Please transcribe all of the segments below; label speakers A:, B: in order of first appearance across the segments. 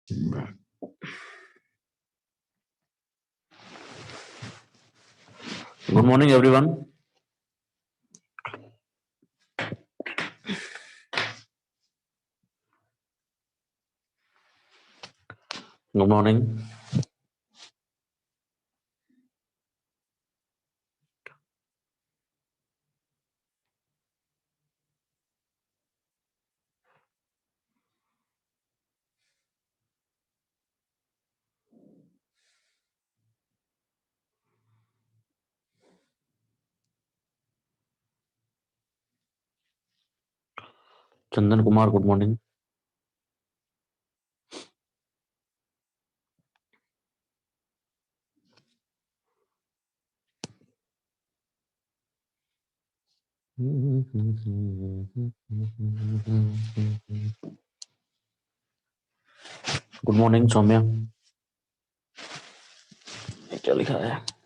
A: Good morning, everyone. Good morning. Chandan Kumar, good morning. Good morning, Soumya. क्या लिखा है?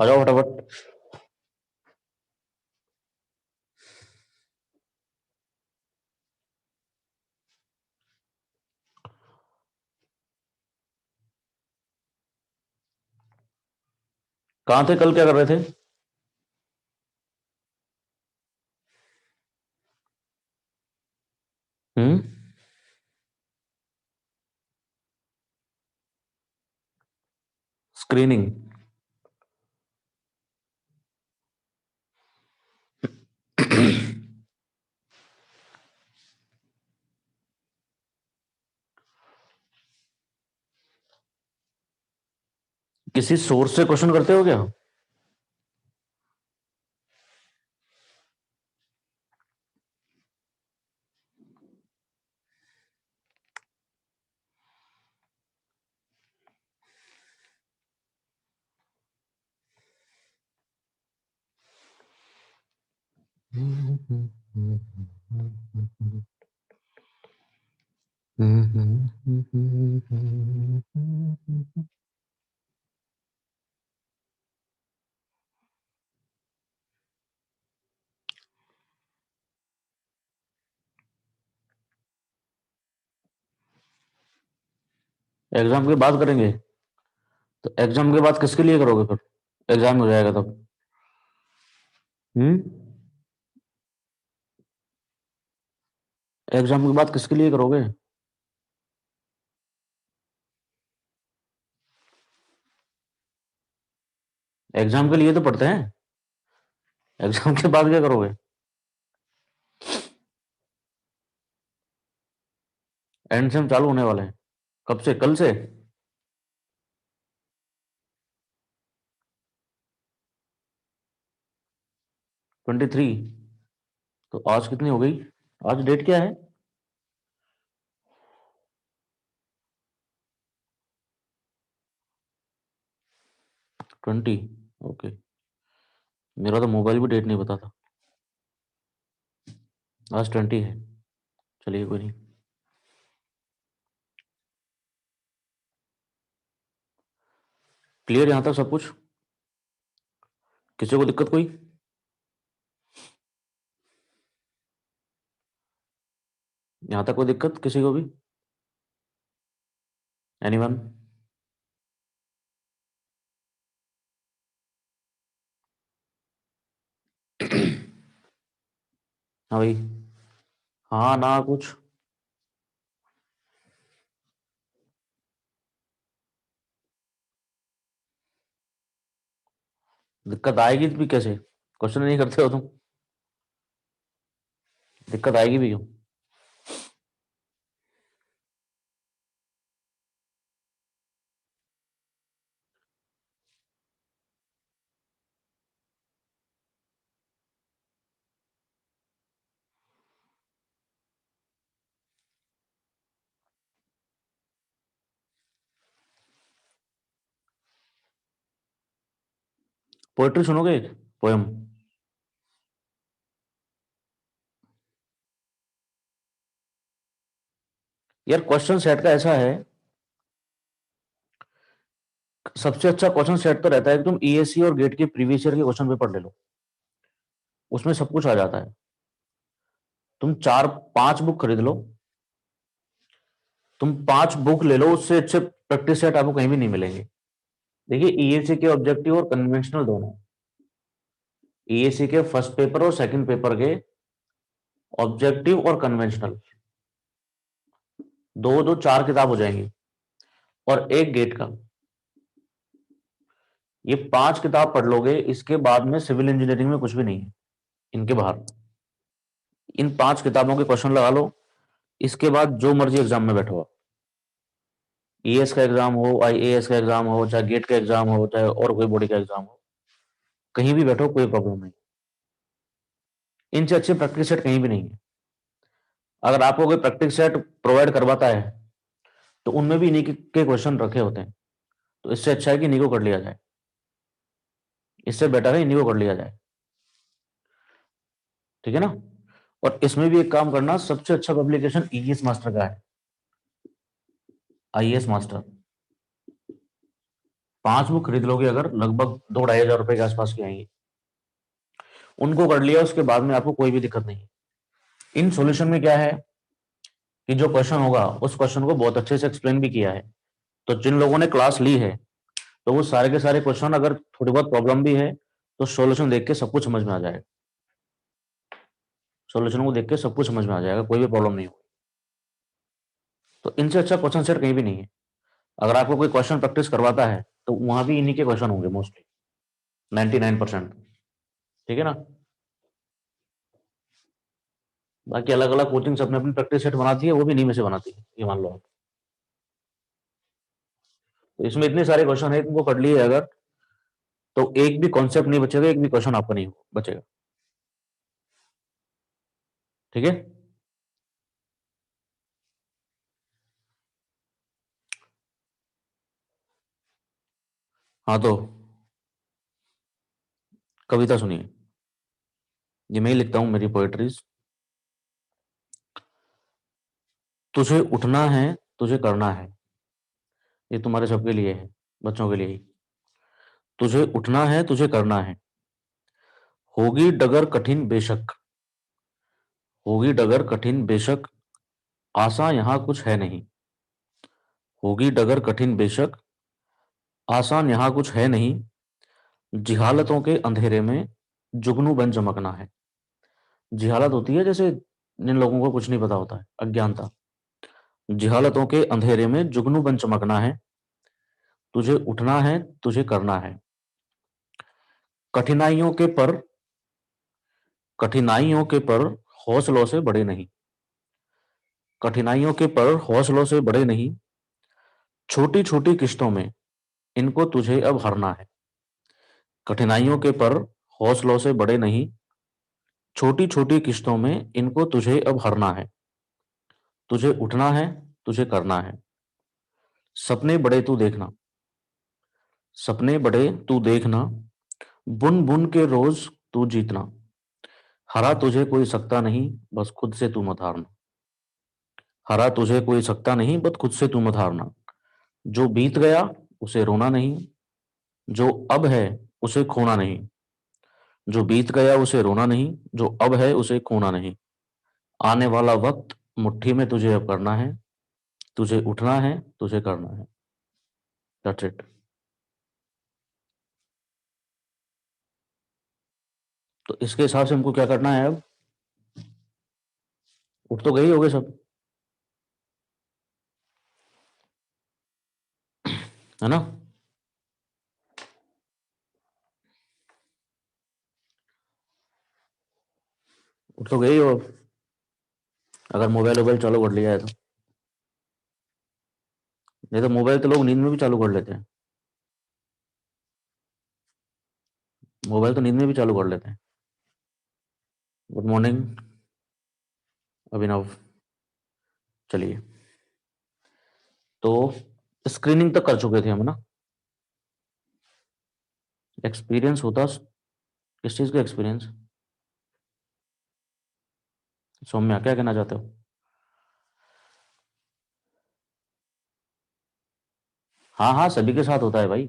A: आ जाओ फटाफट. कहाँ थे कल? क्या कर रहे थे? हम्म. स्क्रीनिंग. किसी सोर्स से क्वेश्चन करते हो क्या? एग्जाम के बाद करेंगे? तो एग्जाम के बाद किसके लिए करोगे फिर? एग्जाम हो जाएगा तब. हम्म. एग्जाम के बाद किसके लिए करोगे? एग्जाम के लिए तो पढ़ते हैं. एग्जाम के बाद क्या करोगे? एंड सेम चालू होने वाले हैं. कब से? कल से? 23. तो आज कितनी हो गई? आज डेट क्या है? 20. ओके. मेरा तो मोबाइल भी डेट नहीं पता था. आज 20 है. चलिए कोई नहीं. क्लियर यहाँ तक सब कुछ? किसी को दिक्कत कोई? यहाँ तक कोई दिक्कत किसी को भी? एनीवन? हाँ भाई. हाँ ना कुछ. दिक्कत आएगी भी कैसे? क्वेश्चन नहीं करते हो तुम. दिक्कत आएगी भी क्यों? पोएट्री सुनोगे? पोयम। यार क्वेश्चन सेट का ऐसा है, सबसे अच्छा क्वेश्चन सेट तो रहता है कि तुम ईएससी और गेट के प्रीवियस ईयर के क्वेश्चन पेपर ले लो, उसमें सब कुछ आ जाता है। तुम 4-5 बुक खरीद लो, तुम 5 बुक ले लो, उससे अच्छे प्रैक्टिस सेट आपको कहीं भी नहीं मिलेंगे। देखिए ईएससी के ऑब्जेक्टिव और कन्वेंशनल दोनों, ईएससी के फर्स्ट पेपर और सेकंड पेपर के ऑब्जेक्टिव और कन्वेंशनल, दो दो 4 किताब हो जाएंगी, और एक गेट का। ये 5 किताब पढ़ लोगे, इसके बाद में सिविल इंजीनियरिंग में कुछ भी नहीं है इनके बाहर। इन 5 किताबों के क्वेश्चन लगा लो, इसके बाद जो मर्जी एग्जाम में बैठो आप, ईएस का एग्जाम हो, आईएएस का एग्जाम हो, चाहे गेट का एग्जाम हो, चाहे और कोई बॉडी का एग्जाम हो, कहीं भी बैठो कोई प्रॉब्लम नहीं। इनसे अच्छे प्रैक्टिस सेट कहीं भी नहीं है। अगर आपको कोई प्रैक्टिस सेट प्रोवाइड करवाता है तो उनमें भी इन्हीं के क्वेश्चन रखे होते हैं। तो इससे अच्छा है कि इन्हीं को कर लिया जाए, इससे बेटर है इन्हीं को कर लिया जाए। ठीक है ना? और इसमें भी एक काम करना, सबसे अच्छा पब्लिकेशन ईएस मास्टर का है, आईएएस मास्टर। 5 बुक खरीद लोगे अगर, लगभग 2-2.5 हजार रुपए के आसपास की आएंगी। उनको कर लिया, उसके बाद में आपको कोई भी दिक्कत नहीं है। इन सॉल्यूशन में क्या है कि जो क्वेश्चन होगा उस क्वेश्चन को बहुत अच्छे से एक्सप्लेन भी किया है। तो जिन लोगों ने क्लास ली है, तो वो सारे के सारे क्वेश्चन, अगर थोड़ी बहुत प्रॉब्लम भी है तो सॉल्यूशन देख के सब कुछ समझ में आ जाएगा। सॉल्यूशन को देख के सब कुछ समझ में आ जाएगा, कोई भी प्रॉब्लम नहीं होगी। तो इनसे अच्छा क्वेश्चन सेट कहीं भी नहीं है। अगर आपको कोई क्वेश्चन प्रैक्टिस करवाता है तो वहां भी इन्हीं के क्वेश्चन होंगे मोस्टली, 99%। ठीक है ना? बाकी अलग अलग कोचिंग्स अपने अपनी प्रैक्टिस सेट बनाती है, वो भी इन्हीं में से बनाती है, ये मान लो आप। तो इसमें इतने सारे क्वेश्चन है, तुमको कर लिए अगर, तो एक भी कॉन्सेप्ट नहीं बचेगा, एक भी क्वेश्चन आपका नहीं बचेगा। ठीक है? हाँ तो कविता सुनिए, ये मैं ही लिखता हूं, मेरी पोएट्रीज। तुझे उठना है, तुझे करना है, ये तुम्हारे सबके लिए है, बच्चों के लिए ही। तुझे उठना है, तुझे करना है, होगी डगर कठिन बेशक, होगी डगर कठिन बेशक, आसा यहां कुछ है नहीं, होगी डगर कठिन बेशक, आसान यहां कुछ है नहीं, जिहालतों के अंधेरे में जुगनू बन चमकना है। जिहालत होती है जैसे जिन लोगों को कुछ नहीं पता होता है, अज्ञानता। जिहालतों के अंधेरे में जुगनू बन चमकना है, तुझे उठना है, तुझे करना है, कठिनाइयों के पर, कठिनाइयों के पर हौसलों से बड़े नहीं, कठिनाइयों के पर हौसलों से बड़े नहीं, छोटी छोटी किश्तों में इनको तुझे अब हरना है। कठिनाइयों के पर हौसलों से बड़े नहीं, छोटी छोटी किश्तों में इनको तुझे अब हरना है, तुझे उठना है, तुझे करना है, सपने बड़े तू देखना, सपने बड़े तू देखना, बुन बुन के रोज तू जीतना, हरा तुझे कोई सकता नहीं, बस खुद से तू मत हारना, हरा तुझे कोई सकता नहीं, बस खुद से तू मत हारना, जो बीत गया उसे रोना नहीं, जो अब है उसे खोना नहीं, जो बीत गया उसे रोना नहीं, जो अब है उसे खोना नहीं, आने वाला वक्त मुट्ठी में तुझे अब करना है, तुझे उठना है, तुझे करना है। That's it. तो इसके हिसाब से हमको क्या करना है अब? उठ तो गए ही होगे सब, है ना? उठ तो गए ही हो अब, अगर मोबाइल वोबाइल चालू कर लिया है तो। नहीं तो मोबाइल तो लोग नींद में भी चालू कर लेते हैं, मोबाइल तो नींद में भी चालू कर लेते हैं। गुड मॉर्निंग अभिनव। चलिए, तो स्क्रीनिंग तक कर चुके थे हम ना? एक्सपीरियंस होता किस चीज का एक्सपीरियंस? सौम्या क्या कहना चाहते हो? हाँ हाँ, सभी के साथ होता है भाई।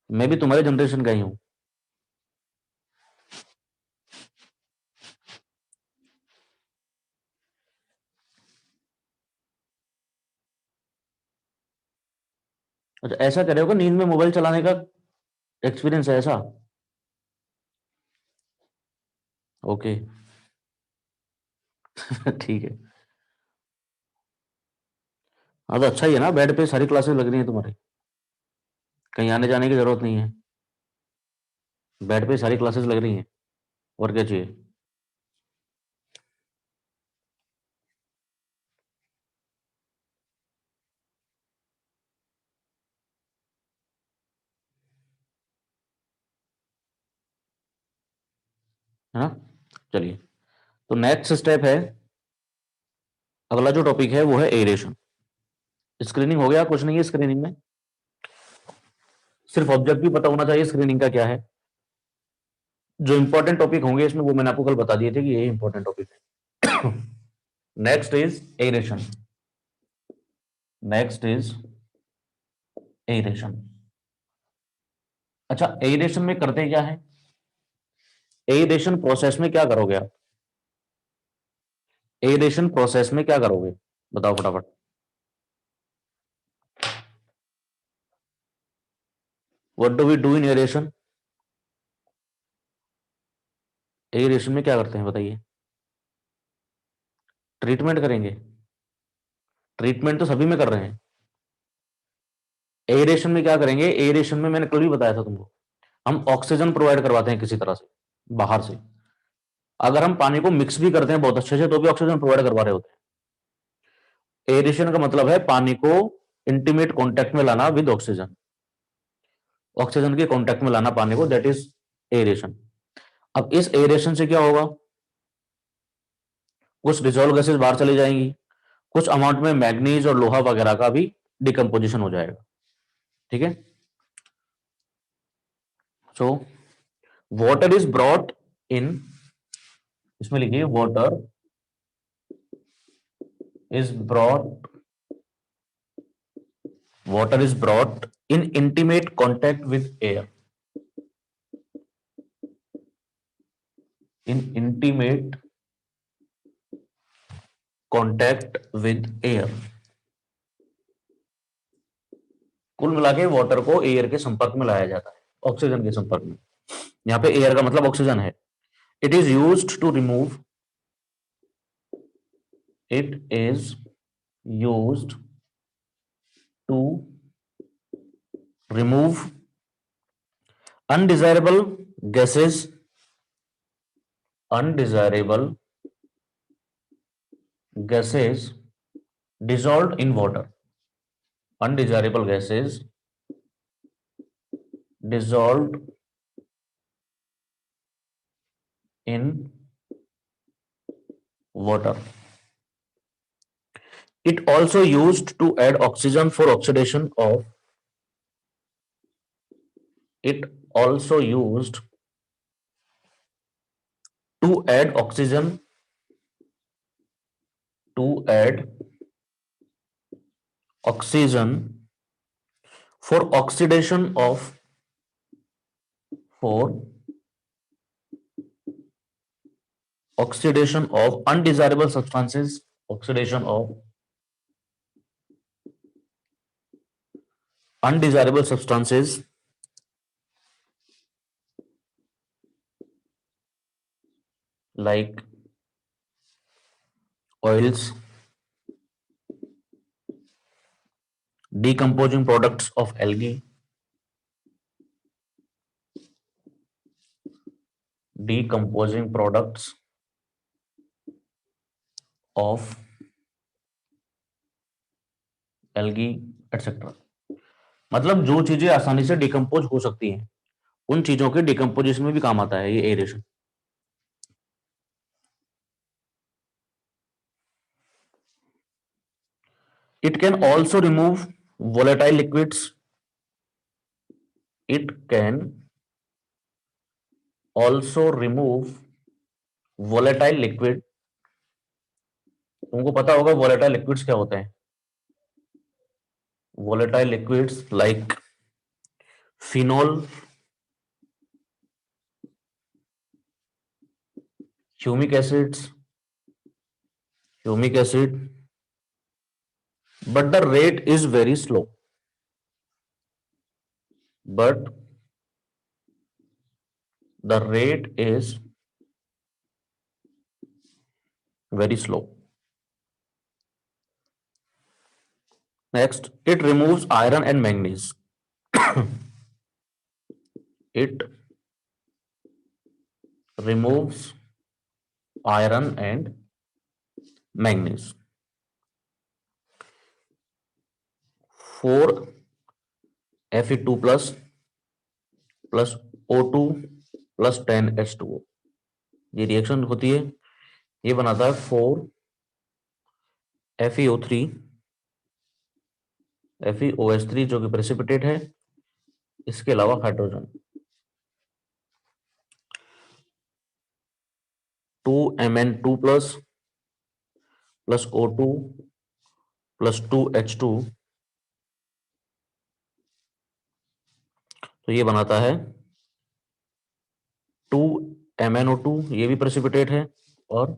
A: मैं भी तुम्हारे जनरेशन का ही हूँ। अच्छा, ऐसा करे होगा नींद में मोबाइल चलाने का एक्सपीरियंस है ऐसा? ओके। ठीक है। हाँ तो अच्छा ही है ना, बेड पे सारी क्लासेस लग रही हैं तुम्हारी, कहीं आने जाने की जरूरत नहीं है। बेड पे सारी क्लासेस लग रही हैं, और क्या चाहिए? है ना? चलिए, तो नेक्स्ट स्टेप है, अगला जो टॉपिक है वो है एरेशन। स्क्रीनिंग हो गया, कुछ नहीं है स्क्रीनिंग में, सिर्फ ऑब्जेक्ट भी पता होना चाहिए स्क्रीनिंग का क्या है। जो इंपॉर्टेंट टॉपिक होंगे इसमें वो मैंने आपको कल बता दिए थे कि ये इंपॉर्टेंट टॉपिक है। Next is aeration. Next is aeration. अच्छा, एरेशन में करते क्या है? एरेशन प्रोसेस में क्या करोगे आप? एरेशन प्रोसेस में क्या करोगे, बताओ फटाफट। What do we do in aeration? Aeration में क्या करते हैं बताइए? ट्रीटमेंट करेंगे। ट्रीटमेंट तो सभी में कर रहे हैं। एरेशन में क्या करेंगे? एरेशन में मैंने कल भी बताया था तुमको, हम ऑक्सीजन प्रोवाइड करवाते हैं किसी तरह से बाहर से। अगर हम पानी को मिक्स भी करते हैं बहुत अच्छे से तो भी ऑक्सीजन प्रोवाइड करवा रहे होते हैं। एरेशन का मतलब है पानी को इंटीमेट कांटेक्ट में लाना विद ऑक्सीजन, ऑक्सीजन के कांटेक्ट में लाना पानी को, दैट इज एरेशन। अब इस एरेशन से क्या होगा? कुछ डिजोल्व गैसेस बाहर चली जाएंगी, कुछ अमाउंट में मैग्नीज और लोहा वगैरह का भी डिकम्पोजिशन हो जाएगा। ठीक है? So water is brought in, इसमें लिखिए water is brought water is brought in intimate contact with air, in intimate contact with air। कुल मिला के वाटर को एयर के संपर्क में लाया जाता है, ऑक्सीजन के संपर्क में। यहां पे एयर का मतलब ऑक्सीजन है। It is used to remove, it is used to remove undesirable gases, undesirable gases dissolved in water, undesirable gases dissolved in water। It also used to add oxygen for oxidation of, it also used to add oxygen, to add oxygen for oxidation of, for oxidation of undesirable substances, oxidation of undesirable substances like oils, decomposing products of algae, decomposing products of algae etc। मतलब जो चीजें आसानी से decompose हो सकती हैं उन चीजों के डिकम्पोजिशन में भी काम आता है ये aeration. It can also remove volatile liquids, it can also remove volatile liquid. तुमको पता होगा वोलेटाइल लिक्विड्स क्या होते हैं। Volatile liquids like phenol, humic acids, humic acid, but the rate is very slow, but the rate is very slow. Next, it removes iron and manganese. It removes iron and manganese. 4 Fe2 plus O2 plus 10 H2O, ये reaction होती है, ये बनाता है 4 FeO3 FeOH3 जो कि precipitate है, इसके अलावा hydrogen 2Mn2 plus O2 plus 2H2, तो ये बनाता है 2MnO2, ये भी प्रेसिपिटेट है, और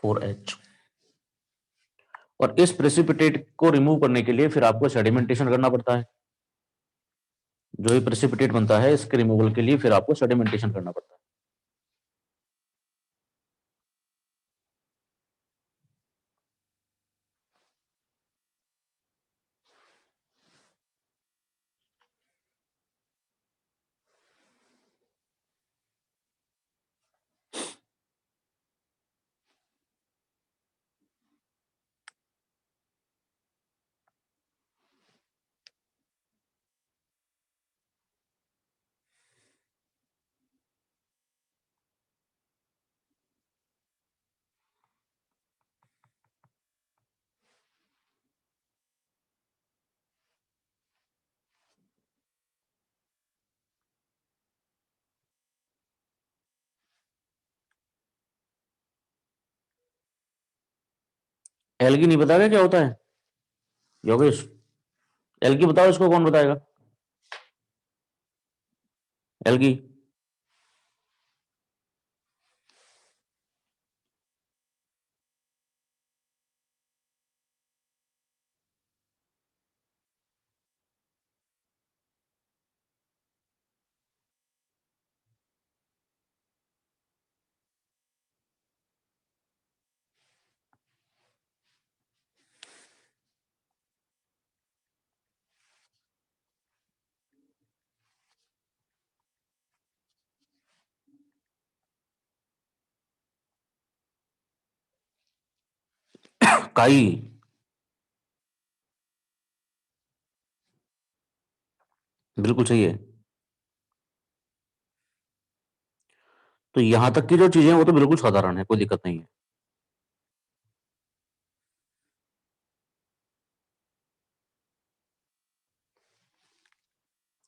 A: 4H। और इस प्रेसिपिटेट को रिमूव करने के लिए फिर आपको सेडिमेंटेशन करना पड़ता है। जो ये प्रेसिपिटेट बनता है इसके रिमूवल के लिए फिर आपको सेडिमेंटेशन करना पड़ता है। एल्गी नहीं बताएगा क्या होता है योगेश? एल्गी बताओ, इसको कौन बताएगा? एल्गी। काई। बिल्कुल सही है। तो यहां तक की जो चीजें हैं वो तो बिल्कुल साधारण है, कोई दिक्कत नहीं है।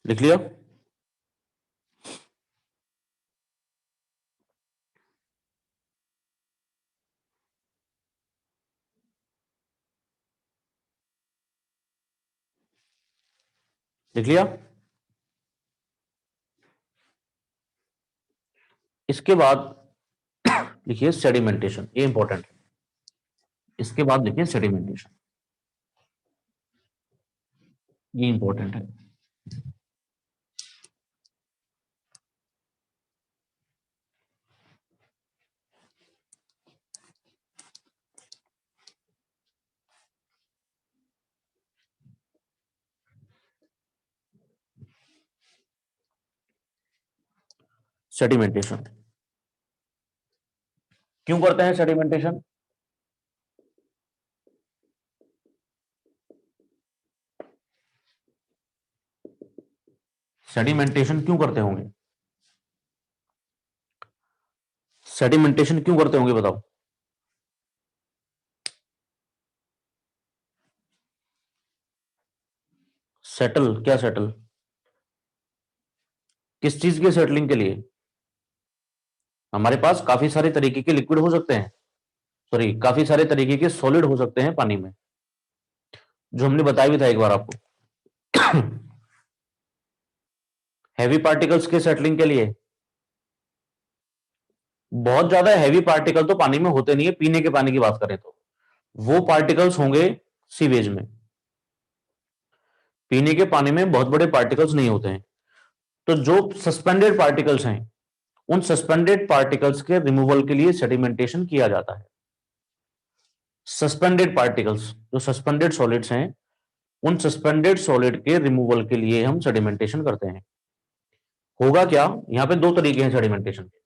A: लिख लिया? लिख लिया? इसके बाद लिखिए सेडिमेंटेशन, ये इंपॉर्टेंट है। इसके बाद लिखिए सेडिमेंटेशन, ये इंपॉर्टेंट है। सेडिमेंटेशन क्यों करते हैं? सेडिमेंटेशन सेडिमेंटेशन क्यों करते होंगे? सेडिमेंटेशन क्यों करते होंगे बताओ? सेटल, क्या सेटल? किस चीज के सेटलिंग के लिए? हमारे पास काफी सारे तरीके के लिक्विड हो सकते हैं, सॉरी काफी सारे तरीके के सॉलिड हो सकते हैं पानी में, जो हमने बताया भी था एक बार आपको। हैवी पार्टिकल्स के सेटलिंग के लिए बहुत ज्यादा हैवी पार्टिकल तो पानी में होते नहीं है, पीने के पानी की बात करें तो वो पार्टिकल्स होंगे सीवेज में। पीने के पानी में बहुत बड़े पार्टिकल्स नहीं होते हैं। तो जो सस्पेंडेड पार्टिकल्स हैं, उन सस्पेंडेड पार्टिकल्स के रिमूवल के लिए सेडिमेंटेशन किया जाता है। सस्पेंडेड पार्टिकल्स, जो सस्पेंडेड सॉलिड्स हैं, उन सस्पेंडेड सॉलिड के रिमूवल के लिए हम सेडिमेंटेशन करते हैं। होगा क्या, यहां पे दो तरीके हैं सेडिमेंटेशन के।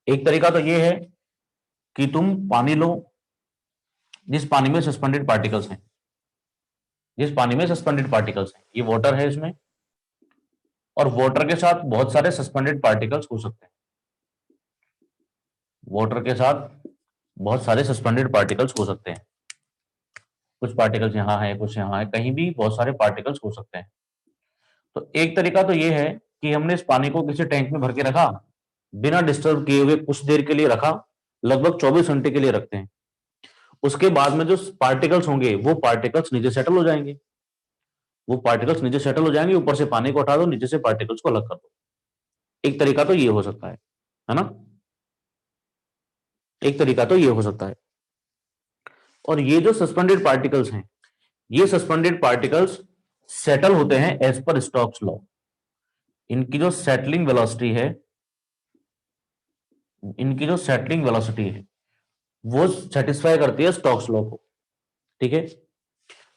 A: एक तरीका तो यह है कि तुम पानी लो, जिस पानी में सस्पेंडेड पार्टिकल्स हैं, जिस पानी में सस्पेंडेड पार्टिकल्स हैं, ये वाटर है इसमें, और वाटर के साथ बहुत सारे सस्पेंडेड पार्टिकल्स हो सकते हैं। वाटर के साथ बहुत सारे सस्पेंडेड पार्टिकल्स हो सकते हैं। कुछ पार्टिकल्स यहां है, कुछ यहां है, कहीं भी बहुत सारे पार्टिकल्स हो सकते हैं। तो एक तरीका तो ये है कि हमने इस पानी को किसी टैंक में भर के रखा, बिना डिस्टर्ब किए हुए कुछ देर के लिए रखा, लगभग 24 घंटे के लिए रखते हैं। उसके बाद में जो पार्टिकल्स होंगे वो पार्टिकल्स नीचे सेटल हो जाएंगे, वो पार्टिकल्स नीचे सेटल हो जाएंगे, ऊपर से पानी को हटा दो, नीचे से पार्टिकल्स को अलग कर दो। एक तरीका तो ये हो सकता है ना? एक तरीका तो ये हो सकता है। और ये जो सस्पेंडेड पार्टिकल्स हैं, ये सस्पेंडेड पार्टिकल्स सेटल होते हैं एज पर स्टोक्स लॉ। इनकी जो सेटलिंग वेलोसिटी है, इनकी जो सेटलिंग वेलोसिटी है वो सेटिस्फाई करती है स्टोक्स लॉ को। ठीक है,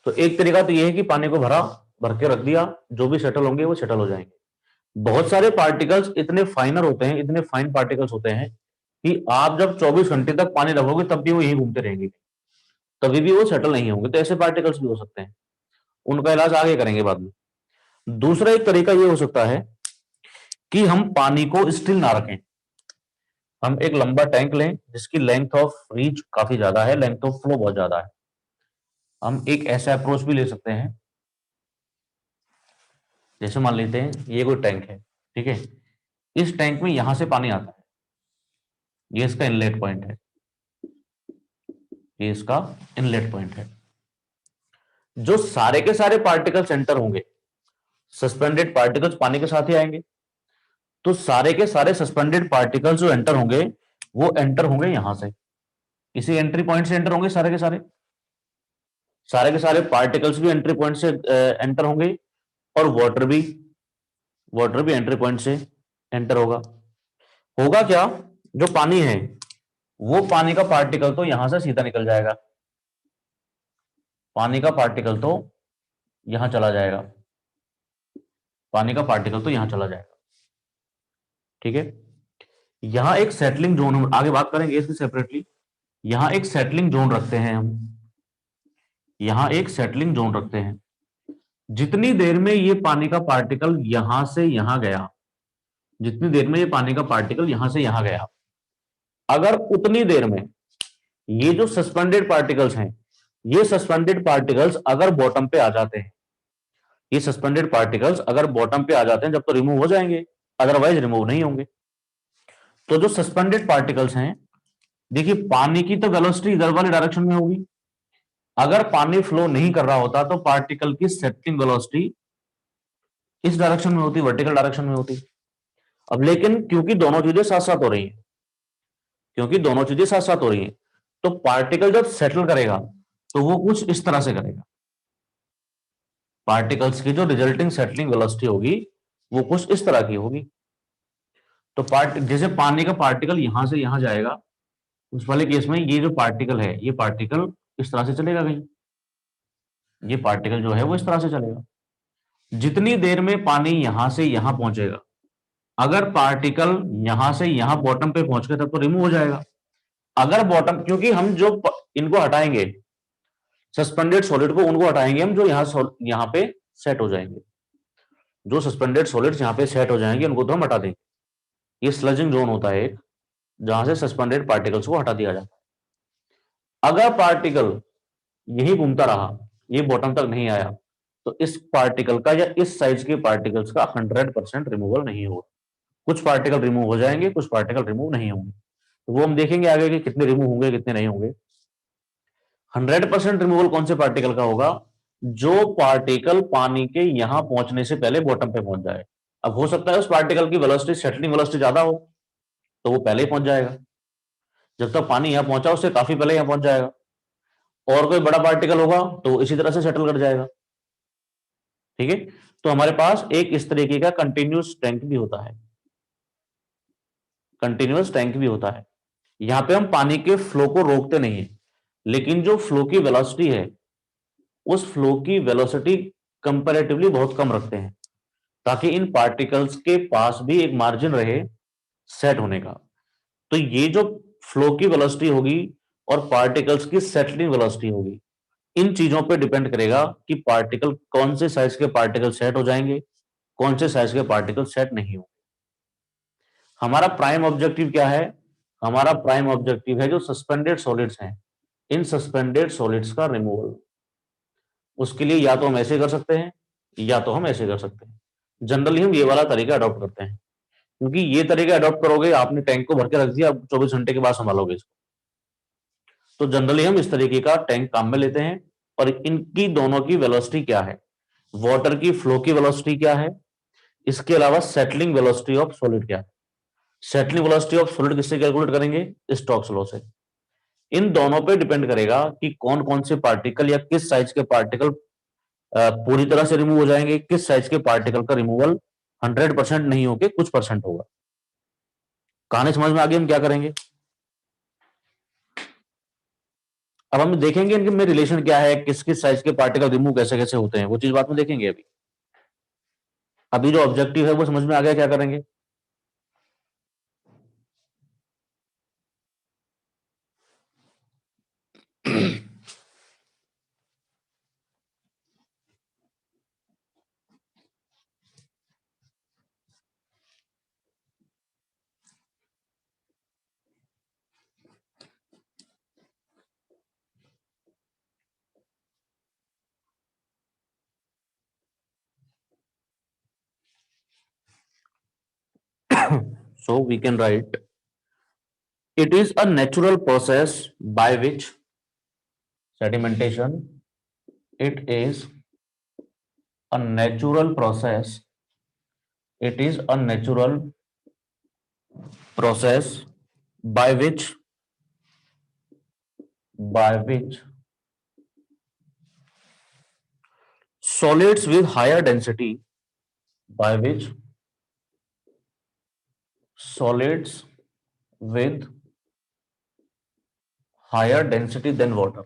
A: तो एक तरीका तो ये है कि पानी को भर के रख दिया, जो भी सेटल होंगे वो सेटल हो जाएंगे। बहुत सारे पार्टिकल्स इतने फाइनर होते हैं, इतने फाइन पार्टिकल्स होते हैं कि आप जब 24 घंटे तक पानी रखोगे तब भी वो यहीं घूमते रहेंगे, तभी भी वो सेटल नहीं होंगे। तो ऐसे पार्टिकल्स भी हो सकते हैं, उनका इलाज आगे करेंगे बाद में। दूसरा एक तरीका ये हो सकता है कि हम पानी को स्टिल ना रखें। हम एक लंबा टैंक लें जिसकी लेंथ ऑफ रीच काफी ज्यादा है, लेंथ ऑफ फ्लो बहुत ज्यादा है। हम एक ऐसा अप्रोच भी ले सकते हैं, जैसे मान लेते हैं ये कोई टैंक है, ठीक है, इस टैंक में यहां से पानी आता है, ये इसका इनलेट पॉइंट है, ये इसका इनलेट पॉइंट है। जो सारे के सारे पार्टिकल्स एंटर होंगे, सस्पेंडेड पार्टिकल्स पानी के साथ ही आएंगे, तो सारे के सारे सस्पेंडेड पार्टिकल्स जो एंटर होंगे वो एंटर होंगे यहां से, इसी एंट्री पॉइंट से एंटर होंगे सारे के सारे। सारे के सारे पार्टिकल्स भी एंट्री पॉइंट से एंटर होंगे, और वाटर भी एंट्री पॉइंट से एंटर होगा। होगा क्या, जो पानी है वो पानी का पार्टिकल तो यहां से सीधा निकल जाएगा, पानी का पार्टिकल तो यहां चला जाएगा, पानी का पार्टिकल तो यहां चला जाएगा। ठीक है, यहां एक सेटलिंग जोन, हम आगे बात करेंगे इसकी सेपरेटली। यहां एक सेटलिंग जोन रखते हैं हम, यहां एक सेटलिंग जोन रखते हैं। जितनी देर में ये पानी का पार्टिकल यहां से यहां गया, जितनी देर में ये पानी का पार्टिकल यहां से यहां गया, अगर उतनी देर में ये जो सस्पेंडेड पार्टिकल्स हैं, ये सस्पेंडेड पार्टिकल्स अगर बॉटम पे आ जाते हैं, ये सस्पेंडेड पार्टिकल्स अगर बॉटम पे आ जाते हैं जब तो रिमूव हो जाएंगे, अदरवाइज रिमूव नहीं होंगे। तो जो सस्पेंडेड पार्टिकल्स हैं, देखिए पानी की तो वेलोसिटी इधर वाले डायरेक्शन में होगी, अगर पानी फ्लो नहीं कर रहा होता तो पार्टिकल की सेटलिंग वेलोसिटी इस डायरेक्शन में होती, वर्टिकल डायरेक्शन में होती। अब लेकिन क्योंकि दोनों चीजें साथ साथ हो रही हैं, क्योंकि दोनों चीजें साथ साथ हो रही हैं, तो पार्टिकल जब सेटल करेगा तो वो कुछ इस तरह से करेगा। पार्टिकल्स की जो रिजल्टिंग सेटलिंग वेलोसिटी होगी वो कुछ इस तरह की होगी। तो जैसे पानी का पार्टिकल यहां से यहां जाएगा, उस वाले केस में ये जो पार्टिकल है, ये पार्टिकल इस तरह से चलेगा कहीं, ये पार्टिकल जो है वो इस तरह से चलेगा। जितनी देर में पानी यहां से यहां पहुंचेगा, अगर पार्टिकल यहां से यहां बॉटम पे पहुंच गए तब तो रिमूव हो जाएगा। अगर बॉटम, क्योंकि हम जो इनको हटाएंगे, सस्पेंडेड सॉलिड को उनको हटाएंगे हम जो यहां पे सेट हो जाएंगे, जो सस्पेंडेड सॉलिड्स यहां पे सेट हो जाएंगे उनको तो हम हटा देंगे। ये स्लजिंग जोन होता है एक, जहां से सस्पेंडेड पार्टिकल्स को हटा दिया जाता है। अगर पार्टिकल यही घूमता रहा, ये बॉटम तक नहीं आया, तो इस पार्टिकल का या इस साइज के पार्टिकल्स का 100% रिमूवल नहीं होगा। कुछ पार्टिकल रिमूव हो जाएंगे, कुछ पार्टिकल रिमूव नहीं होंगे। तो वो हम देखेंगे आगे कि कितने रिमूव होंगे कितने नहीं होंगे। 100% रिमूवल कौन से पार्टिकल का होगा? जो पार्टिकल पानी के यहां पहुंचने से पहले बॉटम पे पहुंच जाए। अब हो सकता है उस पार्टिकल की वेलोसिटी, सेटलिंग वेलोसिटी ज्यादा हो, तो वो पहले ही पहुंच जाएगा, जब तक पानी यहां पहुंचा उससे काफी पहले यहां पहुंच जाएगा। और कोई बड़ा पार्टिकल होगा तो वो इसी तरह से सेटल कर जाएगा। ठीक है, तो हमारे पास एक इस तरीके का कंटिन्यूस टैंक भी होता है, कंटिन्यूस टैंक भी होता है। यहां पे हम पानी के फ्लो को रोकते नहीं है, लेकिन जो फ्लो की वेलोसिटी है, उस फ्लो की वेलोसिटी कंपैरेटिवली बहुत कम रखते हैं, ताकि इन पार्टिकल्स के पास भी एक मार्जिन रहे सेट होने का। तो ये जो फ्लो की वेलोसिटी होगी और पार्टिकल्स की सेटलिंग वेलोसिटी होगी, इन चीजों पे डिपेंड करेगा कि पार्टिकल, कौन से साइज के पार्टिकल सेट हो जाएंगे, कौन से साइज के पार्टिकल सेट नहीं होंगे। हमारा प्राइम ऑब्जेक्टिव क्या है? हमारा प्राइम ऑब्जेक्टिव है जो सस्पेंडेड सॉलिड्स हैं, इन सस्पेंडेड सॉलिड्स का रिमूवल। उसके लिए या तो हम ऐसे कर सकते हैं या तो हम ऐसे कर सकते हैं। जनरली हम ये वाला तरीका अडॉप्ट करते हैं, क्योंकि ये तरीका अडॉप्ट करोगे, आपने टैंक को भर के रख दिया, अब 24 घंटे के बाद संभालोगे इसको। तो जनरली हम इस तरीके का टैंक काम में लेते हैं। और इनकी दोनों की वेलोसिटी क्या है, वाटर की फ्लो की वेलोसिटी क्या है, इसके अलावा सेटलिंग वेलोसिटी ऑफ सॉलिड क्या है। सेटलिंग वेलोसिटी ऑफ सॉलिड किससे कैलकुलेट करेंगे? स्टोक्स लॉ से। इन दोनों पे डिपेंड करेगा कि कौन कौन से पार्टिकल या किस साइज के पार्टिकल पूरी तरह से रिमूव हो जाएंगे, किस साइज के पार्टिकल का रिमूवल 100% नहीं होके कुछ परसेंट होगा। कहानी समझ में आगे हम क्या करेंगे? अब हम देखेंगे इनके में रिलेशन क्या है, किस किस साइज के पार्टिकल रिमूव कैसे कैसे होते हैं, वो चीज बाद में देखेंगे। अभी अभी जो ऑब्जेक्टिव है वो समझ में आ गया, क्या करेंगे? So we can write, it is a natural process by which sedimentation, it is a natural process, it is a natural process by which solids with higher density, by which solids with higher density than water,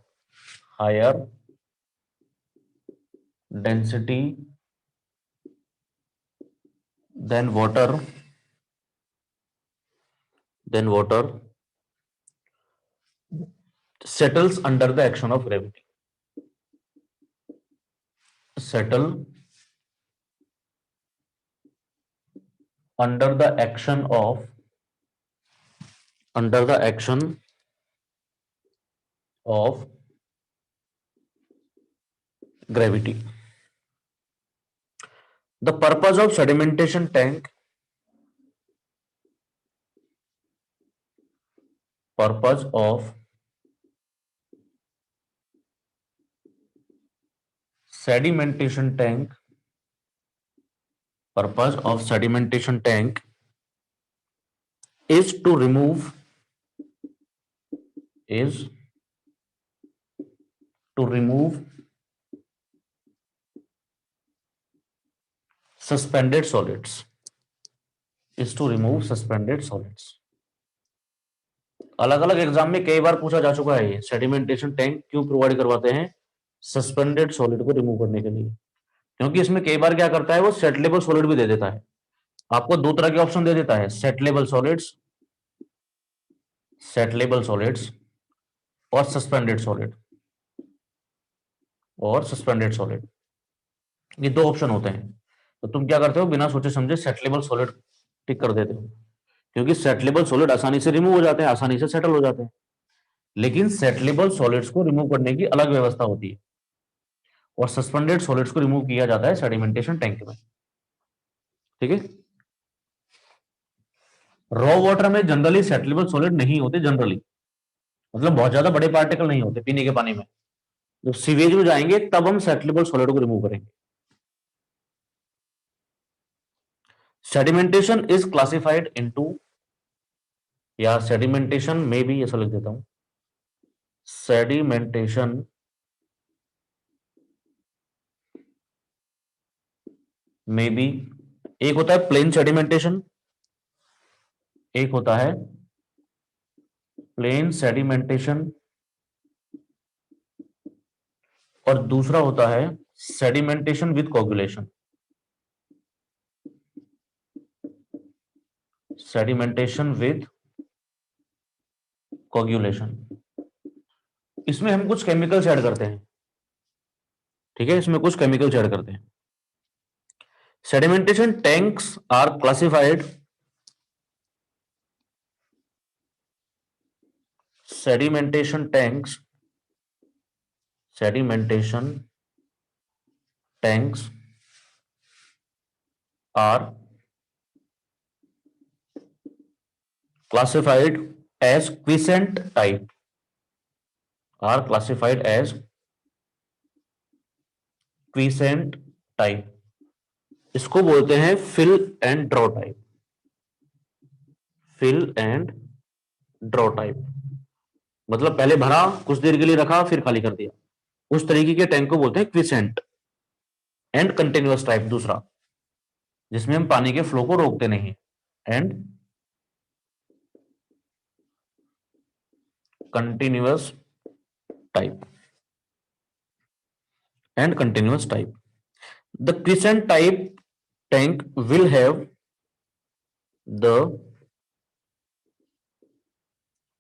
A: higher density than water, settles under the action of gravity, settle under the action of, under the action of gravity. The purpose of sedimentation tank, purpose of sedimentation tank, purpose of sedimentation tank is to remove, is to remove suspended solids, is to remove suspended solids. अलग अलग exam में कई बार पूछा जा चुका है, ये sedimentation tank क्यों प्रोवाइड करवाते हैं? सस्पेंडेड सॉलिड को रिमूव करने के लिए। क्योंकि इसमें कई बार क्या करता है, वो सेटलेबल सॉलिड भी दे देता है। आपको दो तरह के ऑप्शन दे देता है, सेटलेबल सॉलिड्स, सेटलेबल सॉलिड्स और सस्पेंडेड सॉलिड, और सस्पेंडेड सॉलिड, ये दो ऑप्शन होते हैं। तो तुम क्या करते हो, बिना सोचे समझे सेटलेबल सॉलिड टिक कर देते हो, क्योंकि सेटलेबल सॉलिड आसानी से रिमूव हो जाते हैं, आसानी से सेटल हो जाते हैं। लेकिन सेटलेबल सॉलिड्स को रिमूव करने की अलग व्यवस्था होती है, और सस्पेंडेड सॉलिड्स को रिमूव किया जाता है सेडिमेंटेशन टैंक में। ठीक है, रॉ वाटर में जनरली सेटलेबल सॉलिड नहीं होते जनरली, मतलब बहुत ज्यादा बड़े पार्टिकल नहीं होते पीने के पानी में। जब सीवेज में जाएंगे तब हम सेटलेबल सॉलिड को रिमूव करेंगे। सेडिमेंटेशन इज क्लासिफाइड इनटू, या सेडिमेंटेशन में भी ऐसा लिख देता हूं, सेडिमेंटेशन में भी एक होता है प्लेन सेडिमेंटेशन, एक होता है प्लेन सेडिमेंटेशन, और दूसरा होता है sedimentation with coagulation. Sedimentation with coagulation, इसमें हम कुछ केमिकल्स ऐड करते हैं, ठीक है, इसमें कुछ केमिकल्स ऐड करते हैं। Sedimentation tanks are classified, sedimentation tanks, sedimentation tanks are classified as quiescent type, are classified as quiescent type, इसको बोलते हैं fill and draw type, fill and draw type, मतलब पहले भरा, कुछ देर के लिए रखा, फिर खाली कर दिया, उस तरीके के टैंक को बोलते हैं क्विसेंट। एंड कंटिन्यूअस टाइप दूसरा, जिसमें हम पानी के फ्लो को रोकते नहीं, and continuous type, and continuous type. The quiescent type tank will have the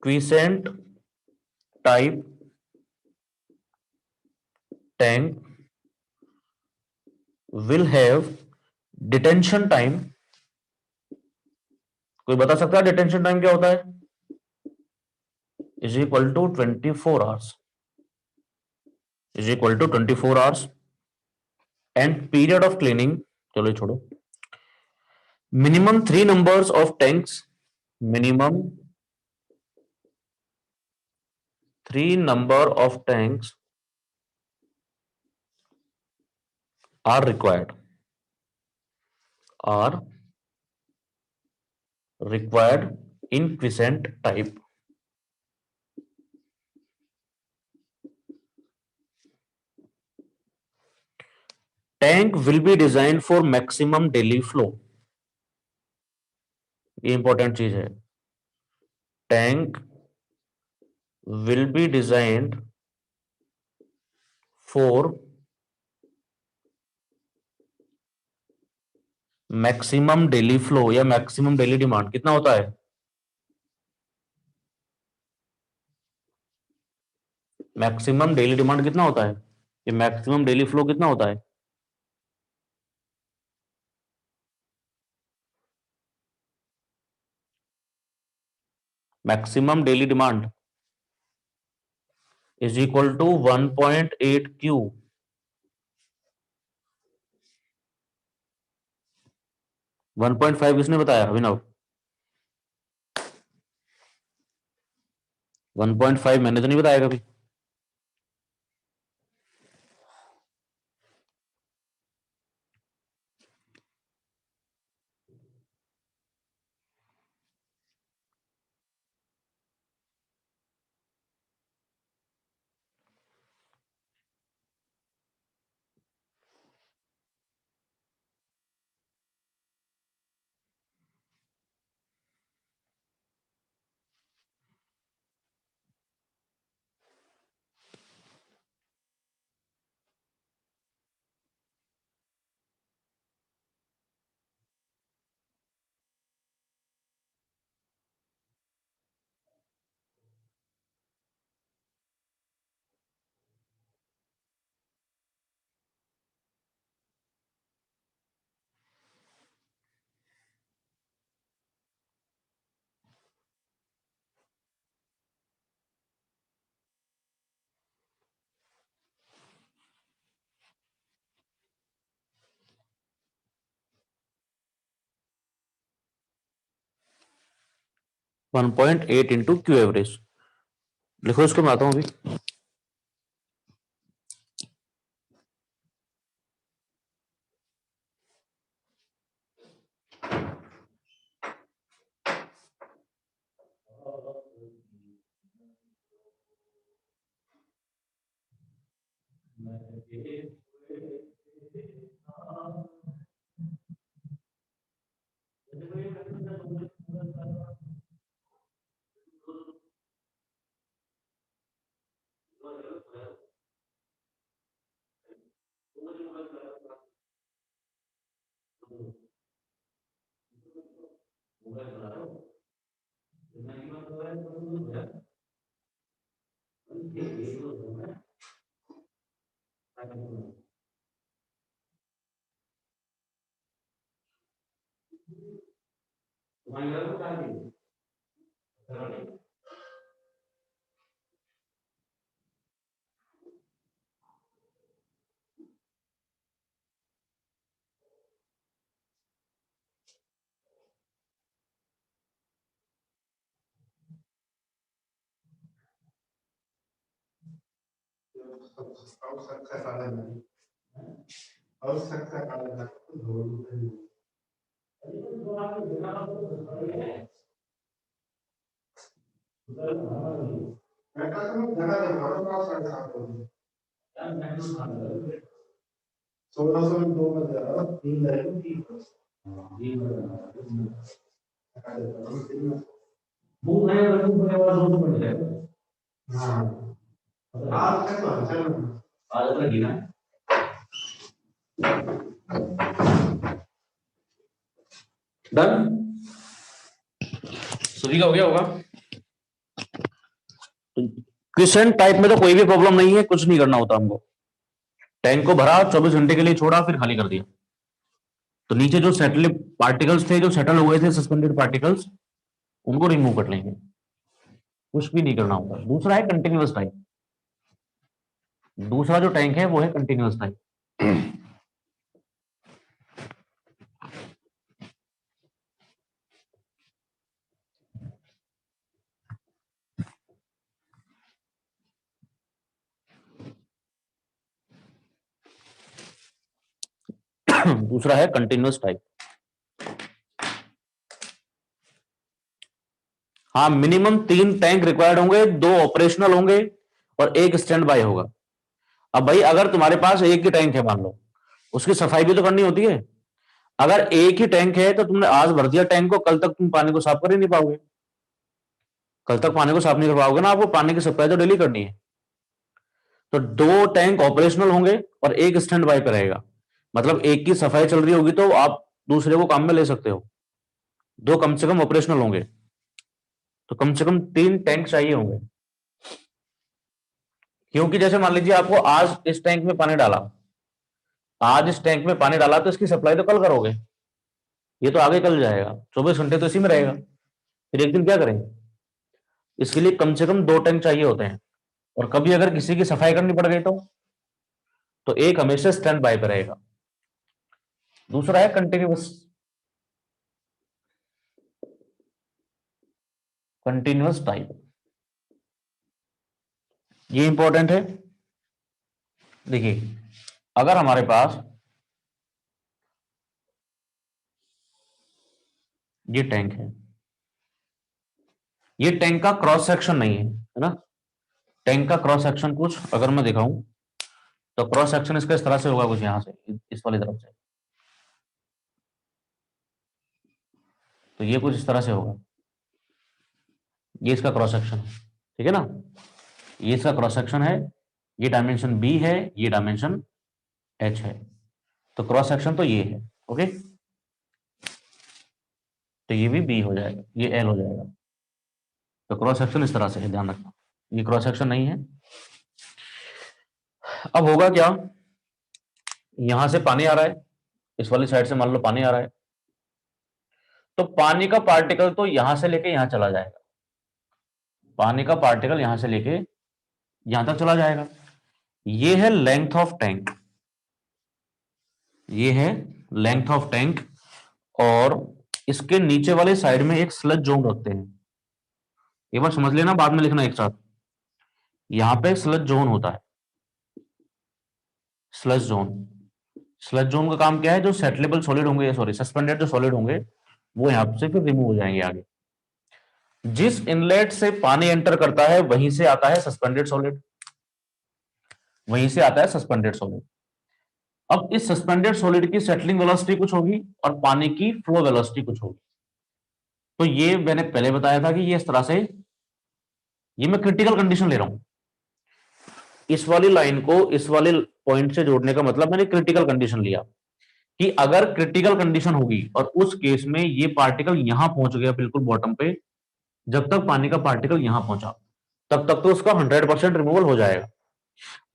A: quiescent type tank will have detention time, कोई बता सकता है डिटेंशन टाइम क्या होता है? Is equal to 24 hours, is equal to 24 hours. And period of cleaning, चलो ये छोड़ो, minimum 3 numbers of tanks, minimum 3 number of tanks are required, are required in quiescent type. Tank will be design for maximum daily flow, ये important चीज है। Tank will be designed for maximum daily flow या maximum daily demand कितना होता है? Maximum daily demand कितना होता है? ये मैक्सिमम डेली फ्लो कितना होता है? Maximum daily demand is equal to 1.8 Q. 1.5 किसने बताया अभिनव? 1.5 मैंने तो नहीं बताया कभी। 1.8 इंटू क्यू एवरेज। लिखो इसको, मैं आता हूं अभी। डन, सभी का हो गया होगा। क्रिसेंट टाइप में तो कोई भी प्रॉब्लम नहीं है, कुछ नहीं करना होता हमको। टैंक को भरा, 24 घंटे के लिए छोड़ा, फिर खाली कर दिया। तो नीचे जो सेटल पार्टिकल्स थे, जो सेटल हुए थे सस्पेंडेड पार्टिकल्स, उनको रिमूव कर लेंगे। कुछ भी नहीं करना होगा। दूसरा है कंटिन्यूअस टाइप। दूसरा जो टैंक है वो है कंटिन्यूअस टाइप। दूसरा है कंटिन्यूअस टाइप। हाँ, मिनिमम 3 टैंक रिक्वायर्ड होंगे, 2 ऑपरेशनल होंगे और 1 स्टैंड बाय होगा। अब भाई अगर तुम्हारे पास एक ही टैंक है, मान लो, उसकी सफाई भी तो करनी होती है। अगर एक ही टैंक है तो तुमने आज भर दिया टैंक को, कल तक तुम पानी को साफ कर ही नहीं पाओगे। कल तक पानी को साफ नहीं कर पाओगे ना, आपको पानी की सप्लाई तो डेली करनी है। तो 2 टैंक ऑपरेशनल होंगे और 1 स्टैंड बाय पे रहेगा। मतलब एक की सफाई चल रही होगी तो आप दूसरे को काम में ले सकते हो। 2 कम से कम ऑपरेशनल होंगे, तो कम से कम 3 टैंक चाहिए होंगे। क्योंकि जैसे मान लीजिए आपको आज इस टैंक में पानी डाला, आज इस टैंक में पानी डाला, तो इसकी सप्लाई तो कल करोगे। ये तो आगे कल जाएगा, 24 घंटे तो इसी में रहेगा। फिर एक दिन क्या करेंगे? इसके लिए कम से कम 2 टैंक चाहिए होते हैं। और कभी अगर किसी की सफाई करनी पड़ गई तो एक हमेशा स्टैंड बाय पे रहेगा। दूसरा है कंटिन्यूअस। कंटिन्यूअस टाइप, ये इंपॉर्टेंट है। देखिए, अगर हमारे पास ये टैंक है, ये टैंक का क्रॉस सेक्शन नहीं है ना। टैंक का क्रॉस सेक्शन कुछ अगर मैं दिखाऊं, तो क्रॉस सेक्शन इसका इस तरह से होगा, कुछ यहां से इस वाली तरफ से। तो ये कुछ इस तरह से होगा। ये इसका क्रॉस सेक्शन है, ठीक है ना। ये इसका क्रॉस सेक्शन है। ये डायमेंशन बी है, ये डायमेंशन एच है। तो क्रॉस सेक्शन तो ये है, ओके। तो ये भी बी हो जाएगा, ये एल हो जाएगा। तो क्रॉस सेक्शन इस तरह से है, ध्यान रखना। ये क्रॉस सेक्शन नहीं है। अब होगा क्या, यहां से पानी आ रहा है, इस वाली साइड से मान लो पानी आ रहा है, तो पानी का पार्टिकल तो यहां से लेके यहां चला जाएगा। पानी का पार्टिकल यहां से लेके यहां तक चला जाएगा। ये है लेंथ ऑफ टैंक। ये है लेंथ ऑफ टैंक। और इसके नीचे वाले साइड में एक स्लज जोन रखते हैं। एक बार समझ लेना, बाद में लिखना एक साथ। यहां पे स्लज जोन होता है, स्लज जोन। स्लज जोन का काम क्या है, जो सेटलेबल सॉलिड होंगे, सॉरी सस्पेंडेड जो सॉलिड होंगे वो यहां से फिर रिमूव हो जाएंगे आगे। जिस इनलेट से पानी एंटर करता है वहीं से आता है सस्पेंडेड सॉलिड, वहीं से आता है सस्पेंडेड सॉलिड। अब इस सस्पेंडेड सॉलिड की सेटलिंग वेलोसिटी कुछ होगी और पानी की फ्लो वेलोसिटी कुछ होगी। तो ये मैंने पहले बताया था कि ये इस तरह से, ये मैं क्रिटिकल कंडीशन ले रहा हूं। इस वाली लाइन को इस वाले पॉइंट से जोड़ने का मतलब मैंने क्रिटिकल कंडीशन लिया कि अगर क्रिटिकल कंडीशन होगी और उस केस में ये पार्टिकल यहां पहुंच गया बिल्कुल बॉटम पे, जब तक पानी का पार्टिकल यहां पहुंचा तब तक तो उसका 100% रिमूवल हो जाएगा।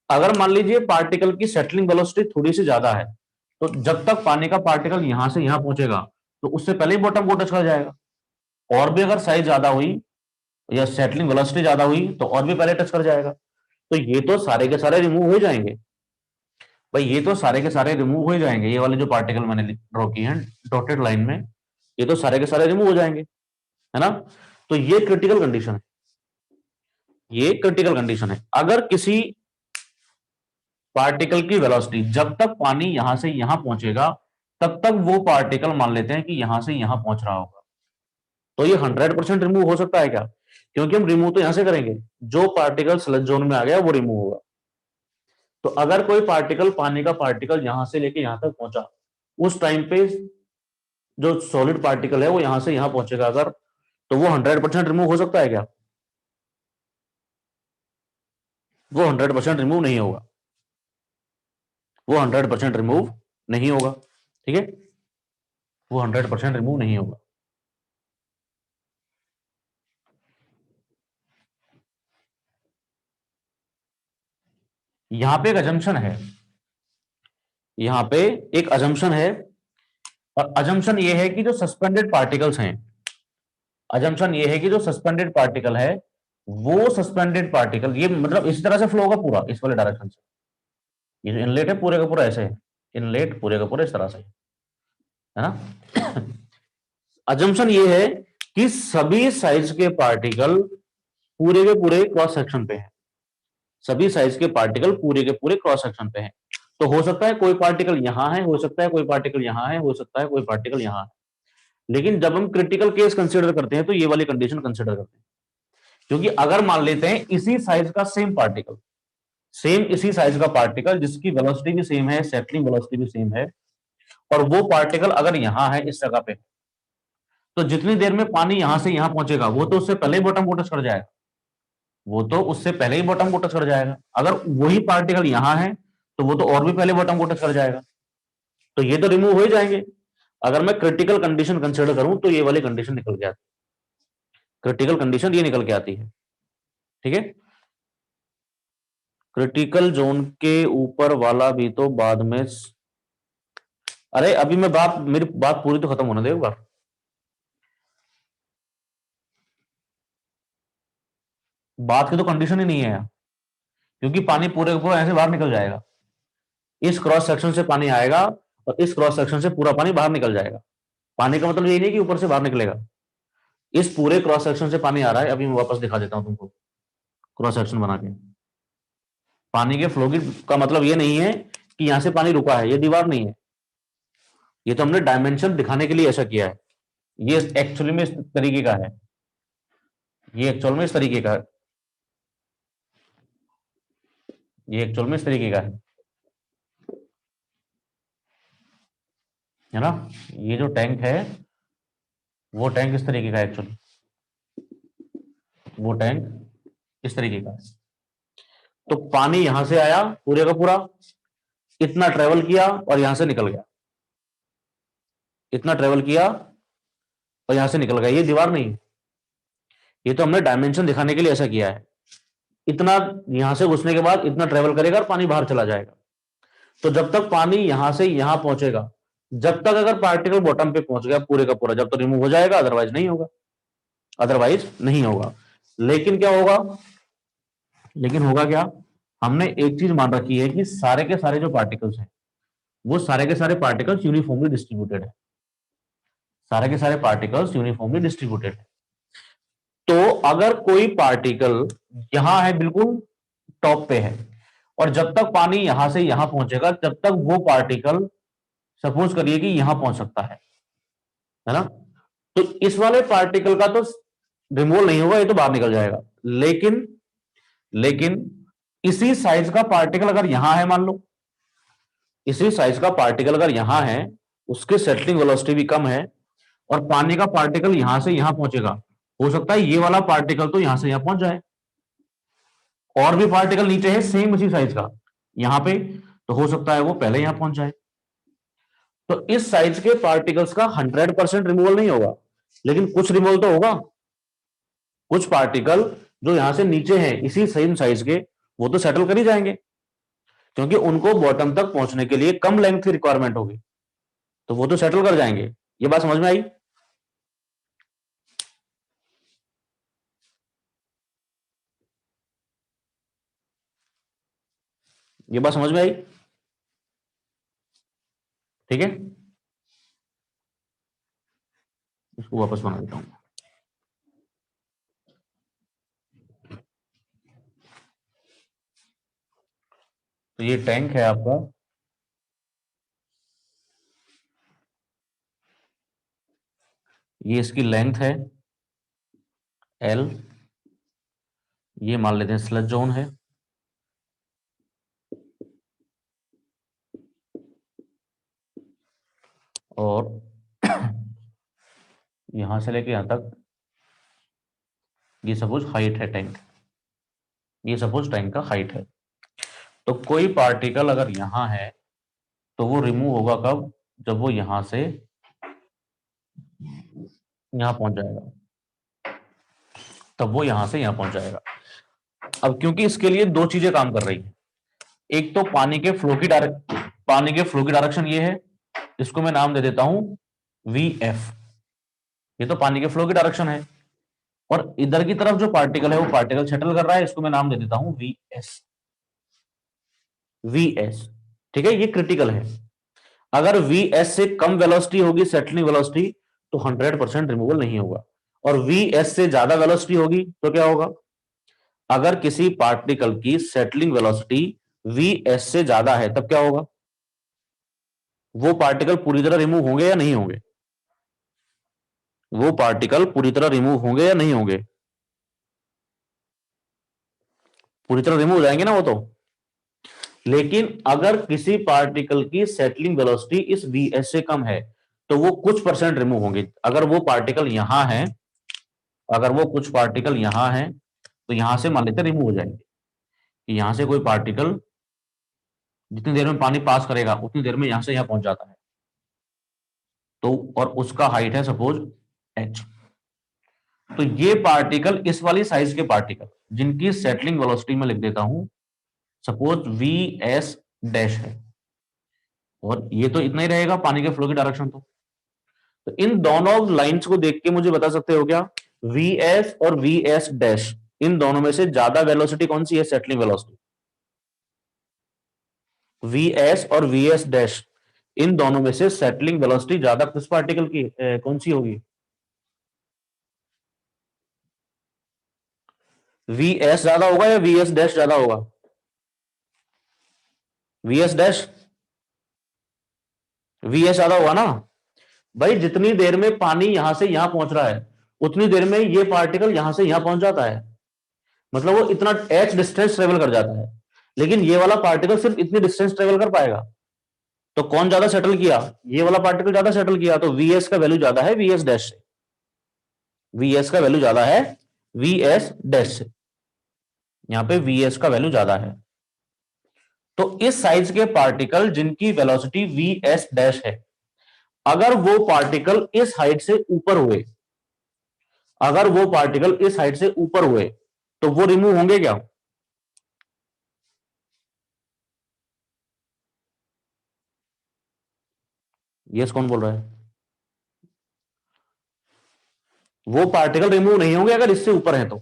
A: अगर मान लीजिए पार्टिकल की सेटलिंग वेलोसिटी थोड़ी सी ज्यादा है, तो जब तक पानी का पार्टिकल यहां से यहां पहुंचेगा तो उससे पहले ही बॉटम को टच कर जाएगा। और भी अगर साइज ज्यादा हुई या सेटलिंग वेलोसिटी ज्यादा हुई तो और भी पहले टच कर जाएगा। तो ये तो सारे के सारे रिमूव हो जाएंगे भाई, ये तो सारे के सारे रिमूव हो जाएंगे। ये वाले जो पार्टिकल मैंने ड्रॉ किए हैं डॉटेड लाइन में, ये तो सारे के सारे रिमूव हो जाएंगे, है ना। तो ये क्रिटिकल कंडीशन है, ये क्रिटिकल कंडीशन है। अगर किसी पार्टिकल की वेलोसिटी, जब तक पानी यहां से यहां पहुंचेगा तब तक वो पार्टिकल मान लेते हैं कि यहां से यहां पहुंच रहा होगा, तो ये 100% रिमूव हो सकता है क्या? क्योंकि हम रिमूव तो यहां से करेंगे, जो पार्टिकल स्लज जोन में आ गया वो रिमूव होगा। तो अगर कोई पार्टिकल, पानी का पार्टिकल यहां से लेके यहां तक पहुंचा, उस टाइम पे जो सॉलिड पार्टिकल है वो यहां से यहां पहुंचेगा अगर, तो वो 100% रिमूव हो सकता है क्या? वो 100% रिमूव नहीं होगा, वो 100% रिमूव नहीं होगा। ठीक है, वो 100% रिमूव नहीं होगा। यहां पे एक अजम्पशन है, यहां पे एक अजम्पशन है, और अजम्पशन ये है कि जो सस्पेंडेड पार्टिकल्स हैं, अजम्पशन ये है कि जो सस्पेंडेड पार्टिकल है वो सस्पेंडेड पार्टिकल, ये मतलब इस तरह से फ्लो होगा पूरा इस वाले डायरेक्शन से। ये जो इनलेट है पूरे का पूरा ऐसे है, इनलेट पूरे का पूरा इस तरह से है ना। अजम्पशन ये है कि सभी साइज के पार्टिकल पूरे के पूरे क्रॉस सेक्शन पे हैं, सभी साइज के पार्टिकल पूरे के पूरे क्रॉस सेक्शन पे हैं। तो हो सकता है कोई पार्टिकल यहां है, हो सकता है कोई पार्टिकल यहां है, हो सकता है कोई पार्टिकल यहां है। लेकिन जब हम क्रिटिकल केस कंसीडर करते हैं तो ये वाली कंडीशन कंसीडर करते हैं। क्योंकि अगर मान लेते हैं इसी साइज का सेम पार्टिकल, सेम इसी साइज का पार्टिकल जिसकी वेलोसिटी भी सेम है, सेटलिंग वेलोसिटी भी सेम है, और वो पार्टिकल अगर यहां है इस जगह पे, तो जितनी देर में पानी यहां से यहां पहुंचेगा वो तो उससे पहले ही बॉटम को टच कर जाएगा, वो तो उससे पहले ही बॉटम को टच कर जाएगा। अगर वही पार्टिकल यहां है तो वो तो और भी पहले बॉटम को टच कर जाएगा। तो ये तो रिमूव हो ही जाएंगे। अगर मैं क्रिटिकल कंडीशन कंसिडर करूं तो ये वाली कंडीशन निकल के आती है, क्रिटिकल कंडीशन ये निकल के आती है। ठीक है, क्रिटिकल जोन के ऊपर वाला भी तो बाद में अरे अभी मैं बात, मेरी बात पूरी तो खत्म होने दे एक बार। बात की तो कंडीशन ही नहीं है यहाँ, क्योंकि पानी पूरे का पूरा ऐसे बाहर निकल जाएगा। इस क्रॉस सेक्शन से पानी आएगा और इस क्रॉस सेक्शन से पूरा पानी बाहर निकल जाएगा। पानी का मतलब ये नहीं कि ऊपर से बाहर निकलेगा, इस पूरे क्रॉस सेक्शन से पानी आ रहा है। अभी मैं वापस दिखा देता हूं तुमको क्रॉस सेक्शन बना के। पानी के फ्लो की का मतलब ये नहीं है कि यहां से पानी रुका है, ये दीवार नहीं है, ये तो हमने डायमेंशन दिखाने के लिए ऐसा किया है। ये एक्चुअली में इस तरीके का है, ये एक्चुअल में इस तरीके का है, ये एक्चुअल में इस तरीके का है ना। ये जो टैंक है वो टैंक इस तरीके का है एक्चुअली, वो टैंक इस तरीके का है। तो पानी यहां से आया पूरे का पूरा, इतना ट्रेवल किया और यहां से निकल गया, इतना ट्रेवल किया और यहां से निकल गया, ये दीवार नहीं है, ये तो हमने डायमेंशन दिखाने के लिए ऐसा किया है। इतना यहां से घुसने के बाद इतना ट्रेवल करेगा और पानी बाहर चला जाएगा। तो जब तक पानी यहां से यहां पहुंचेगा, जब तक अगर पार्टिकल बॉटम पे पहुंच गया पूरे का पूरा, जब तक रिमूव हो जाएगा, अदरवाइज नहीं होगा, अदरवाइज नहीं होगा। लेकिन क्या होगा, लेकिन होगा क्या, हमने एक चीज मान रखी है कि सारे के सारे जो पार्टिकल्स हैं वो सारे के सारे पार्टिकल्स यूनिफॉर्मली डिस्ट्रीब्यूटेड है, सारे के सारे पार्टिकल्स यूनिफॉर्मली डिस्ट्रीब्यूटेड है। तो अगर कोई पार्टिकल यहां है, बिल्कुल टॉप पे है, और जब तक पानी यहां से यहां पहुंचेगा तब तक वो पार्टिकल, सपोज करिए कि यहां पहुंच सकता है ना, तो इस वाले पार्टिकल का तो रिमूवल नहीं होगा, ये तो बाहर निकल जाएगा। लेकिन लेकिन इसी साइज का पार्टिकल अगर यहां है, मान लो इसी साइज का पार्टिकल अगर यहां है, उसकी सेटलिंग वेलोसिटी भी कम है, और पानी का पार्टिकल यहां से यहां पहुंचेगा, हो सकता है ये वाला पार्टिकल तो यहां से यहां पहुंच जाए, और भी पार्टिकल नीचे है सेम उसी साइज का यहां पे, तो हो सकता है वो पहले यहां पहुंच जाए। तो इस साइज के पार्टिकल्स का 100% रिमूवल नहीं होगा, लेकिन कुछ रिमूवल तो होगा। कुछ पार्टिकल जो यहां से नीचे हैं इसी सेम साइज के, वो तो सेटल कर ही जाएंगे, क्योंकि उनको बॉटम तक पहुंचने के लिए कम लेंथ की रिक्वायरमेंट होगी, तो वो तो सेटल कर जाएंगे। ये बात समझ में आई? ये बात समझ में आई? ठीक है, इसको वापस बना देता हूं। तो ये टैंक है आपका, ये इसकी लेंथ है L, ये मान लेते हैं स्लज जोन है, और यहां से लेके यहां तक ये सपोज हाइट है टैंक, ये सपोज टैंक का हाइट है। तो कोई पार्टिकल अगर यहां है तो वो रिमूव होगा कब? जब वो यहां से यहां पहुंच जाएगा, तब वो यहां से यहां पहुंच जाएगा। अब क्योंकि इसके लिए दो चीजें काम कर रही हैं, एक तो पानी के फ्लो की डायरेक्शन ये है, इसको मैं नाम दे देता हूं VF, ये तो पानी के फ्लो की डायरेक्शन है, और इधर की तरफ जो पार्टिकल है वो पार्टिकल शटल कर रहा है, इसको मैं नाम दे देता हूं VS। ठीक है, ये क्रिटिकल है। अगर VS से कम वेलोसिटी होगी सेटलिंग वेलोसिटी, तो 100% रिमूवल नहीं होगा, और VS से ज्यादा वेलोसिटी होगी तो क्या होगा? अगर किसी पार्टिकल की सेटलिंग वेलोसिटी VS से ज्यादा है तब क्या होगा? वो पार्टिकल पूरी तरह रिमूव होंगे या नहीं होंगे? वो पार्टिकल पूरी तरह रिमूव होंगे या नहीं होंगे? पूरी तरह रिमूव हो जाएंगे ना वो तो। लेकिन अगर किसी पार्टिकल की सेटलिंग वेलोसिटी इस VS से कम है, तो वो कुछ परसेंट रिमूव होंगे। अगर वो पार्टिकल यहां है, अगर वो कुछ पार्टिकल यहां है, तो यहां से मान लेते रिमूव हो जाएंगे। यहां से कोई पार्टिकल जितनी देर में पानी पास करेगा उतनी देर में यहां से यहां पहुंच जाता है, तो और उसका हाइट है सपोज h। तो ये पार्टिकल, इस वाली साइज के पार्टिकल जिनकी सेटलिंग वेलोसिटी में लिख देता हूं सपोज VS डैश है, और ये तो इतना ही रहेगा पानी के फ्लो की डायरेक्शन। तो इन दोनों लाइंस को देख के मुझे बता सकते हो क्या? VS और VS डैश, इन दोनों में से ज्यादा वेलोसिटी कौन सी है सेटलिंग वेलोसिटी? VS और VS डैश, इन दोनों में से सेटलिंग वेलोसिटी ज्यादा किस पार्टिकल की कौन सी होगी? VS ज्यादा होगा या VS डैश ज्यादा होगा? VS डैश, VS ज्यादा होगा ना भाई। जितनी देर में पानी यहां से यहां पहुंच रहा है उतनी देर में ये पार्टिकल यहां से यहां पहुंच जाता है, मतलब वो इतना h डिस्टेंस ट्रेवल कर जाता है। लेकिन ये वाला पार्टिकल सिर्फ इतनी डिस्टेंस ट्रेवल कर पाएगा, तो कौन ज्यादा सेटल किया? ये वाला पार्टिकल ज्यादा सेटल किया, तो VS का वैल्यू ज्यादा है VS डैश से। VS का वैल्यू ज्यादा है VS डैश से, यहां पे VS का वैल्यू ज्यादा है। तो इस साइज के पार्टिकल जिनकी वेलोसिटी VS डैश है, अगर वो पार्टिकल इस हाइट से ऊपर हुए, अगर वो पार्टिकल इस हाइट से ऊपर हुए, तो वो रिमूव होंगे क्या? यस, कौन बोल रहा है? वो पार्टिकल रिमूव नहीं होंगे अगर इससे ऊपर है तो,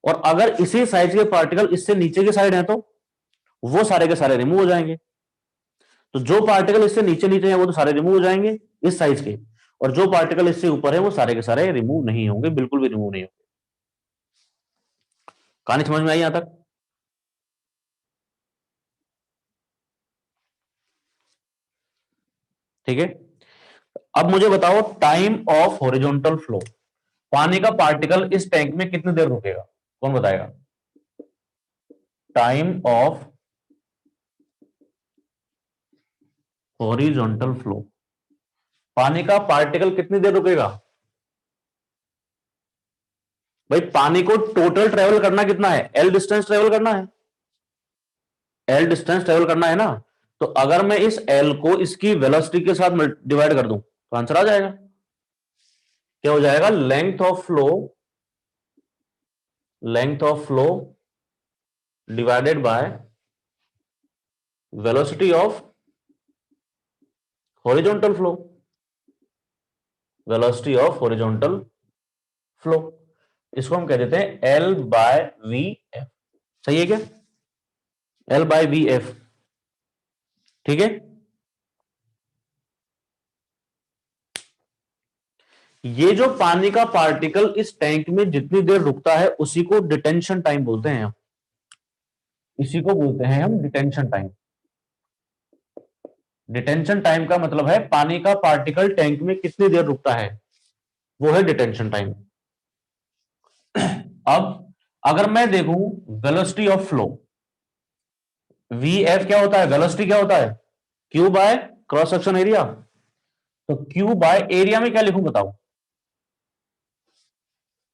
A: और अगर इसी साइज के पार्टिकल इससे नीचे के साइड है तो वो सारे के सारे रिमूव हो जाएंगे। तो जो पार्टिकल इससे नीचे नीचे है वो तो सारे रिमूव हो जाएंगे इस साइज के, और जो पार्टिकल इससे ऊपर है वो सारे के सारे रिमूव नहीं होंगे, बिल्कुल भी रिमूव नहीं होंगे। कहानी समझ में आई यहां तक? ठीक है। अब मुझे बताओ टाइम ऑफ हॉरिजॉन्टल फ्लो, पानी का पार्टिकल इस टैंक में कितनी देर रुकेगा, कौन बताएगा? टाइम ऑफ हॉरिजॉन्टल फ्लो, पानी का पार्टिकल कितनी देर रुकेगा? भाई पानी को टोटल ट्रेवल करना कितना है, एल डिस्टेंस ट्रेवल करना है, एल डिस्टेंस ट्रेवल करना है ना। तो अगर मैं इस एल को इसकी वेलोसिटी के साथ डिवाइड कर दूं तो आंसर आ जाएगा। क्या हो जाएगा? Length of flow, length of flow divided by velocity of horizontal flow, velocity of horizontal flow. इसको हम कह देते हैं एल बाय वी एफ। सही है क्या? L by V F. ठीक है। ये जो पानी का पार्टिकल इस टैंक में जितनी देर रुकता है उसी को डिटेंशन टाइम बोलते हैं हम, इसी को बोलते हैं हम डिटेंशन टाइम। डिटेंशन टाइम का मतलब है पानी का पार्टिकल टैंक में कितनी देर रुकता है, वो है डिटेंशन टाइम। अब अगर मैं देखूं velocity of flow, V F क्या होता है, वेलोसिटी क्या होता है, Q by cross section area. तो क्यू बाय एरिया में क्या लिखूं बताओ?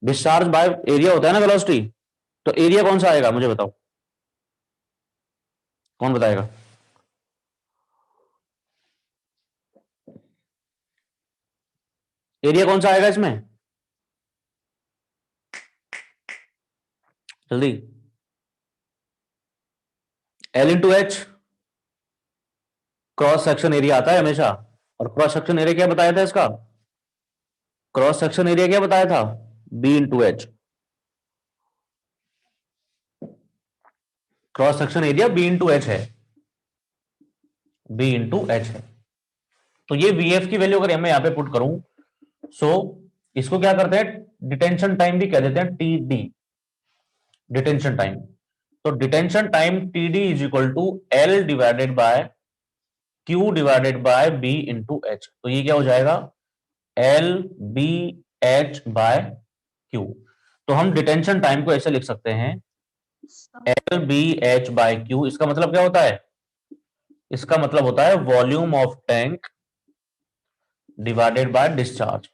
A: डिस्चार्ज बाय एरिया होता है ना वेलोसिटी। तो एरिया कौन सा आएगा मुझे बताओ, कौन बताएगा? एरिया कौन सा आएगा इसमें, जल्दी। L into H, cross section area आता है हमेशा। और क्रॉस सेक्शन एरिया क्या बताया था इसका, क्रॉस सेक्शन एरिया क्या बताया था, B into H. Cross section area B into H है, बी इंटू एच है। तो ये वी एफ की वैल्यू अगर मैं यहां पे पुट करूं, सो इसको क्या करते हैं, डिटेंशन टाइम भी कह देते हैं, टी डी, डिटेंशन टाइम। तो detention time T D is equal to L divided by Q divided by B into H. तो ये क्या हो जाएगा, L B H by Q. तो हम डिटेंशन टाइम को ऐसे लिख सकते हैं, L B H by Q. इसका मतलब क्या होता है, इसका मतलब होता है volume of tank divided by discharge,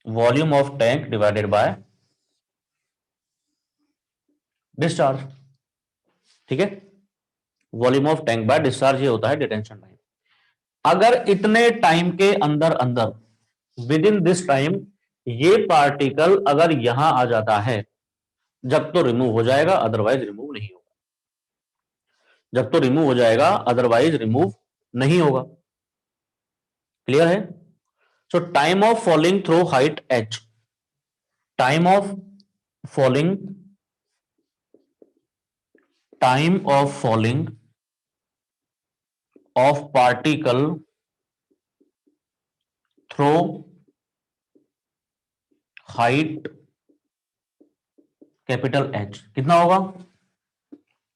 A: volume of tank divided by discharge. ठीक है, volume of tank bye discharge, ये होता है डिटेंशन टाइम। अगर इतने टाइम के अंदर अंदर, विद इन दिस टाइम, ये पार्टिकल अगर यहां आ जाता है, जब तो रिमूव हो जाएगा, अदरवाइज रिमूव नहीं होगा। जब तो रिमूव हो जाएगा, अदरवाइज रिमूव नहीं होगा। क्लियर है? सो time of falling through height H, time of falling, time of falling of particle through height capital H कितना होगा?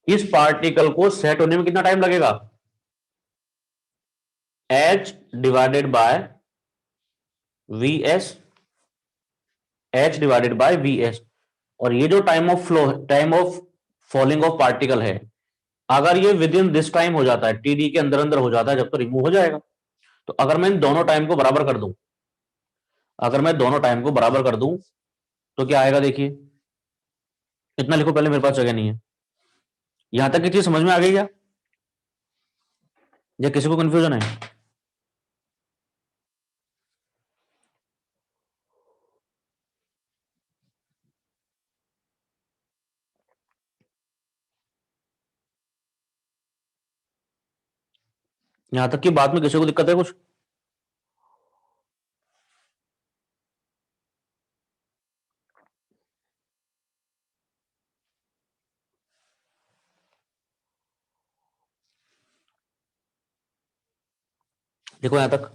A: इस पार्टिकल को सेट होने में कितना टाइम लगेगा, H divided by V S, H divided by V S. और ये जो time of flow, time of falling of particle है, अगर ये विद इन दिस टाइम हो जाता है, टीडी के अंदर अंदर हो जाता है, जब तो रिमूव हो जाएगा। तो अगर मैं इन दोनों टाइम को बराबर कर दूं, अगर मैं दोनों टाइम को बराबर कर दूं तो क्या आएगा देखिए, इतना लिखो पहले, मेरे पास जगह नहीं है। यहां तक की चीज समझ में आ गई क्या, या किसी को कंफ्यूजन है? यहां तक की बात में किसी को दिक्कत है कुछ? देखो यहां तक।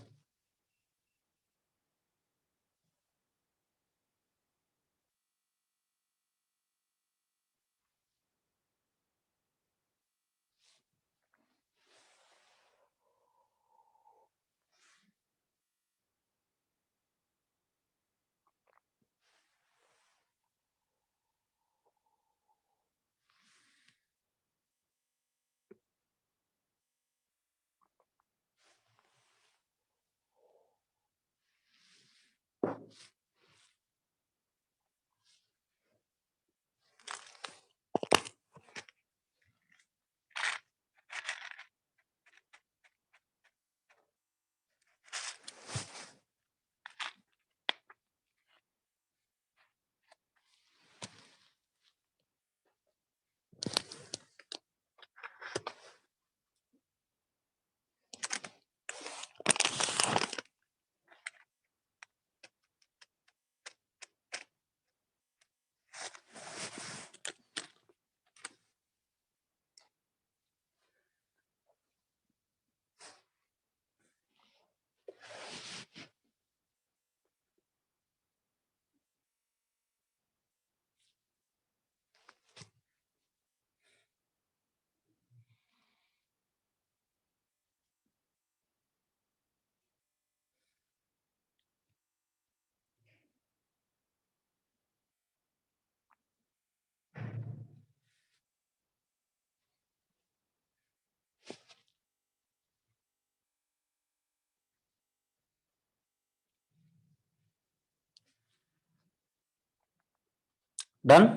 A: डन।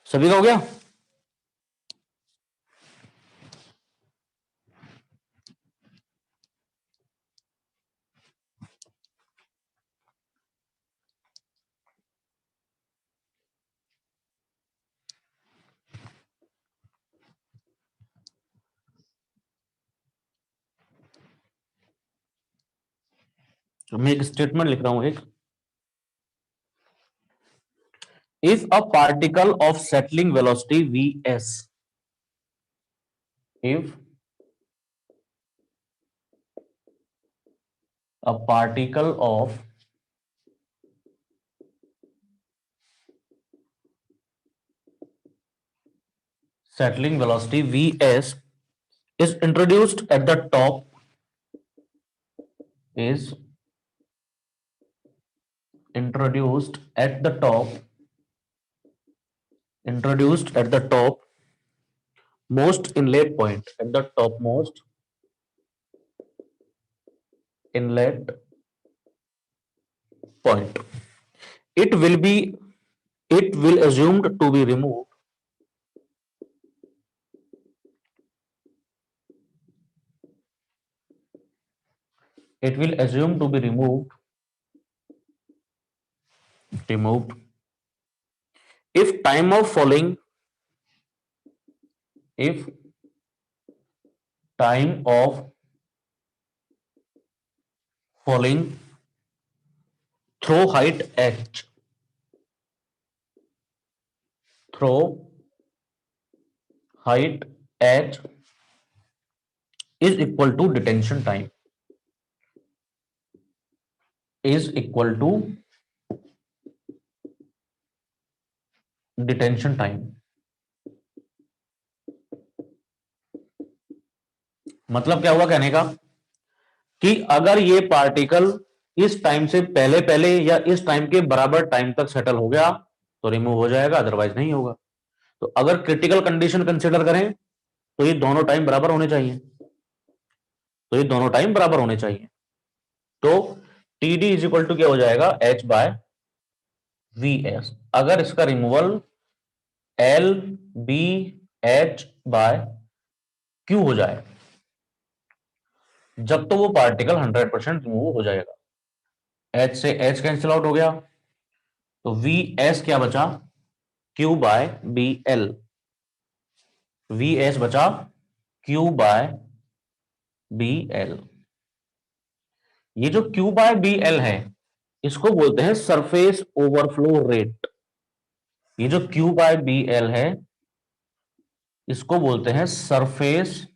A: सभी का हो गया? मैं एक स्टेटमेंट लिख रहा हूं एक। If a particle of settling velocity vs, if a particle of settling velocity vs is introduced at the top, is introduced at the top, introduced at the top most inlet point, at the topmost inlet point, it will be, it will assumed to be removed, it will assume to be removed if time of falling, if time of falling through height h, through height h is equal to detention time, is equal to detention time। मतलब क्या हुआ कहने का कि अगर ये particle इस time से पहले पहले या इस टाइम के बराबर टाइम तक सेटल हो गया तो रिमूव हो जाएगा, अदरवाइज नहीं होगा। तो अगर क्रिटिकल कंडीशन कंसीडर करें तो ये दोनों टाइम बराबर होने चाहिए, तो ये दोनों टाइम बराबर होने चाहिए। तो T D is equal to क्या हो जाएगा, एच बाय वी एस। अगर इसका removal L B H by Q हो जाए, जब तो वो पार्टिकल 100% रिमूव हो जाएगा। एच से एच कैंसिल आउट हो गया, तो वी एस क्या बचा, Q by B L, V S बचा क्यू बाय बी एल। ये जो क्यू बाय बी एल है इसको बोलते हैं सरफेस ओवरफ्लो रेट। ये जो क्यू बाय बी एल है इसको बोलते हैं सरफेस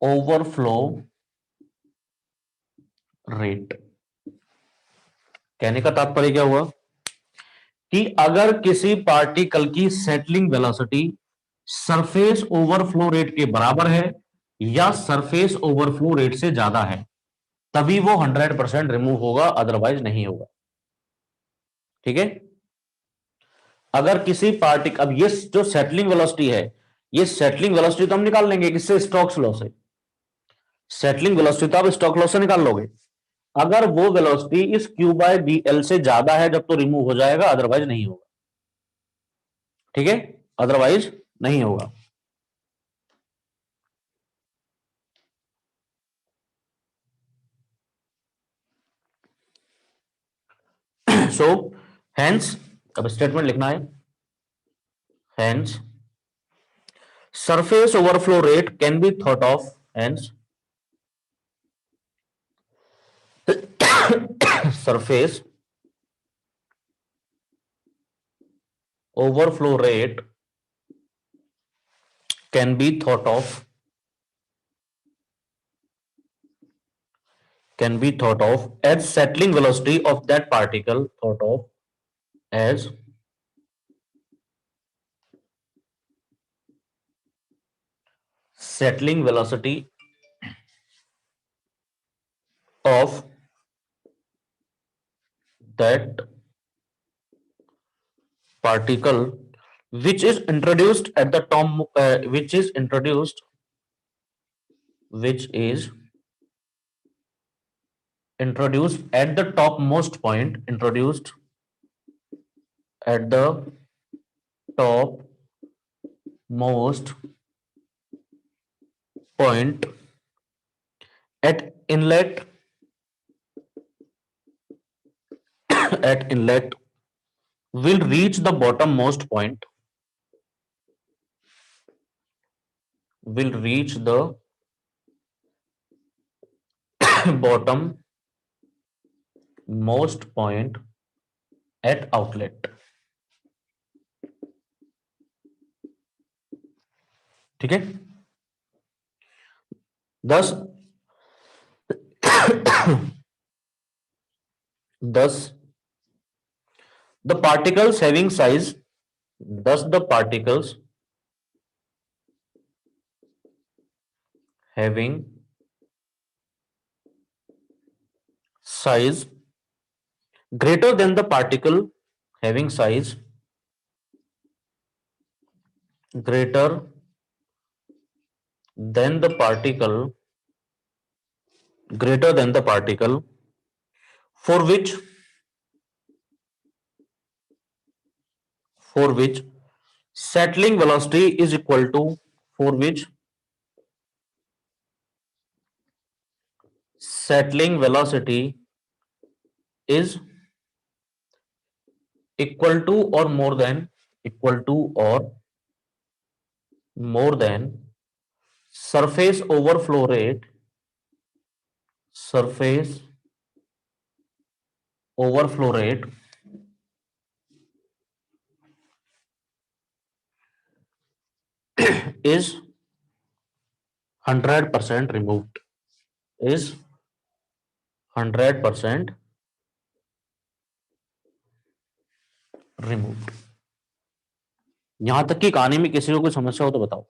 A: ओवरफ्लो रेट। कहने का तात्पर्य क्या हुआ कि अगर किसी पार्टिकल की settling velocity surface overflow rate के बराबर है या सरफेस ओवरफ्लो रेट से ज्यादा है तभी वो 100% रिमूव होगा, अदरवाइज नहीं होगा। ठीक है। अगर किसी पार्टिकल, अब ये जो सेटलिंग वेलोसिटी है, ये सेटलिंग वेलोसिटी तो हम निकाल लेंगे किससे, स्टोक्स लॉ से। सेटलिंग वेलोसिटी तो आप स्टोक्स लॉ से निकाल लोगे। अगर वो वेलोसिटी इस क्यू बाय बी एल से ज्यादा है जब तो रिमूव हो जाएगा, अदरवाइज नहीं होगा। ठीक है, अदरवाइज नहीं होगा। सो हेंस, अब स्टेटमेंट लिखना है, hence surface overflow rate can be thought of, hence surface overflow rate can be thought of, can be thought of as settling velocity of that particle, thought of as settling velocity of that particle which is introduced at the top, which is introduced at the topmost point, introduced at the top most point at inlet at inlet will reach the bottommost point, will reach the bottom most point at outlet. ठीक है। thus thus the particles having size thus the particles having size greater than the particle having size greater than the particle greater than the particle for which for which settling velocity is equal to for which settling velocity is equal to or more than equal to or more than surface overflow rate surface overflow rate is 100% removed is 100% removed। यहां तक की कहानी में किसी को कोई समस्या हो तो बताओ।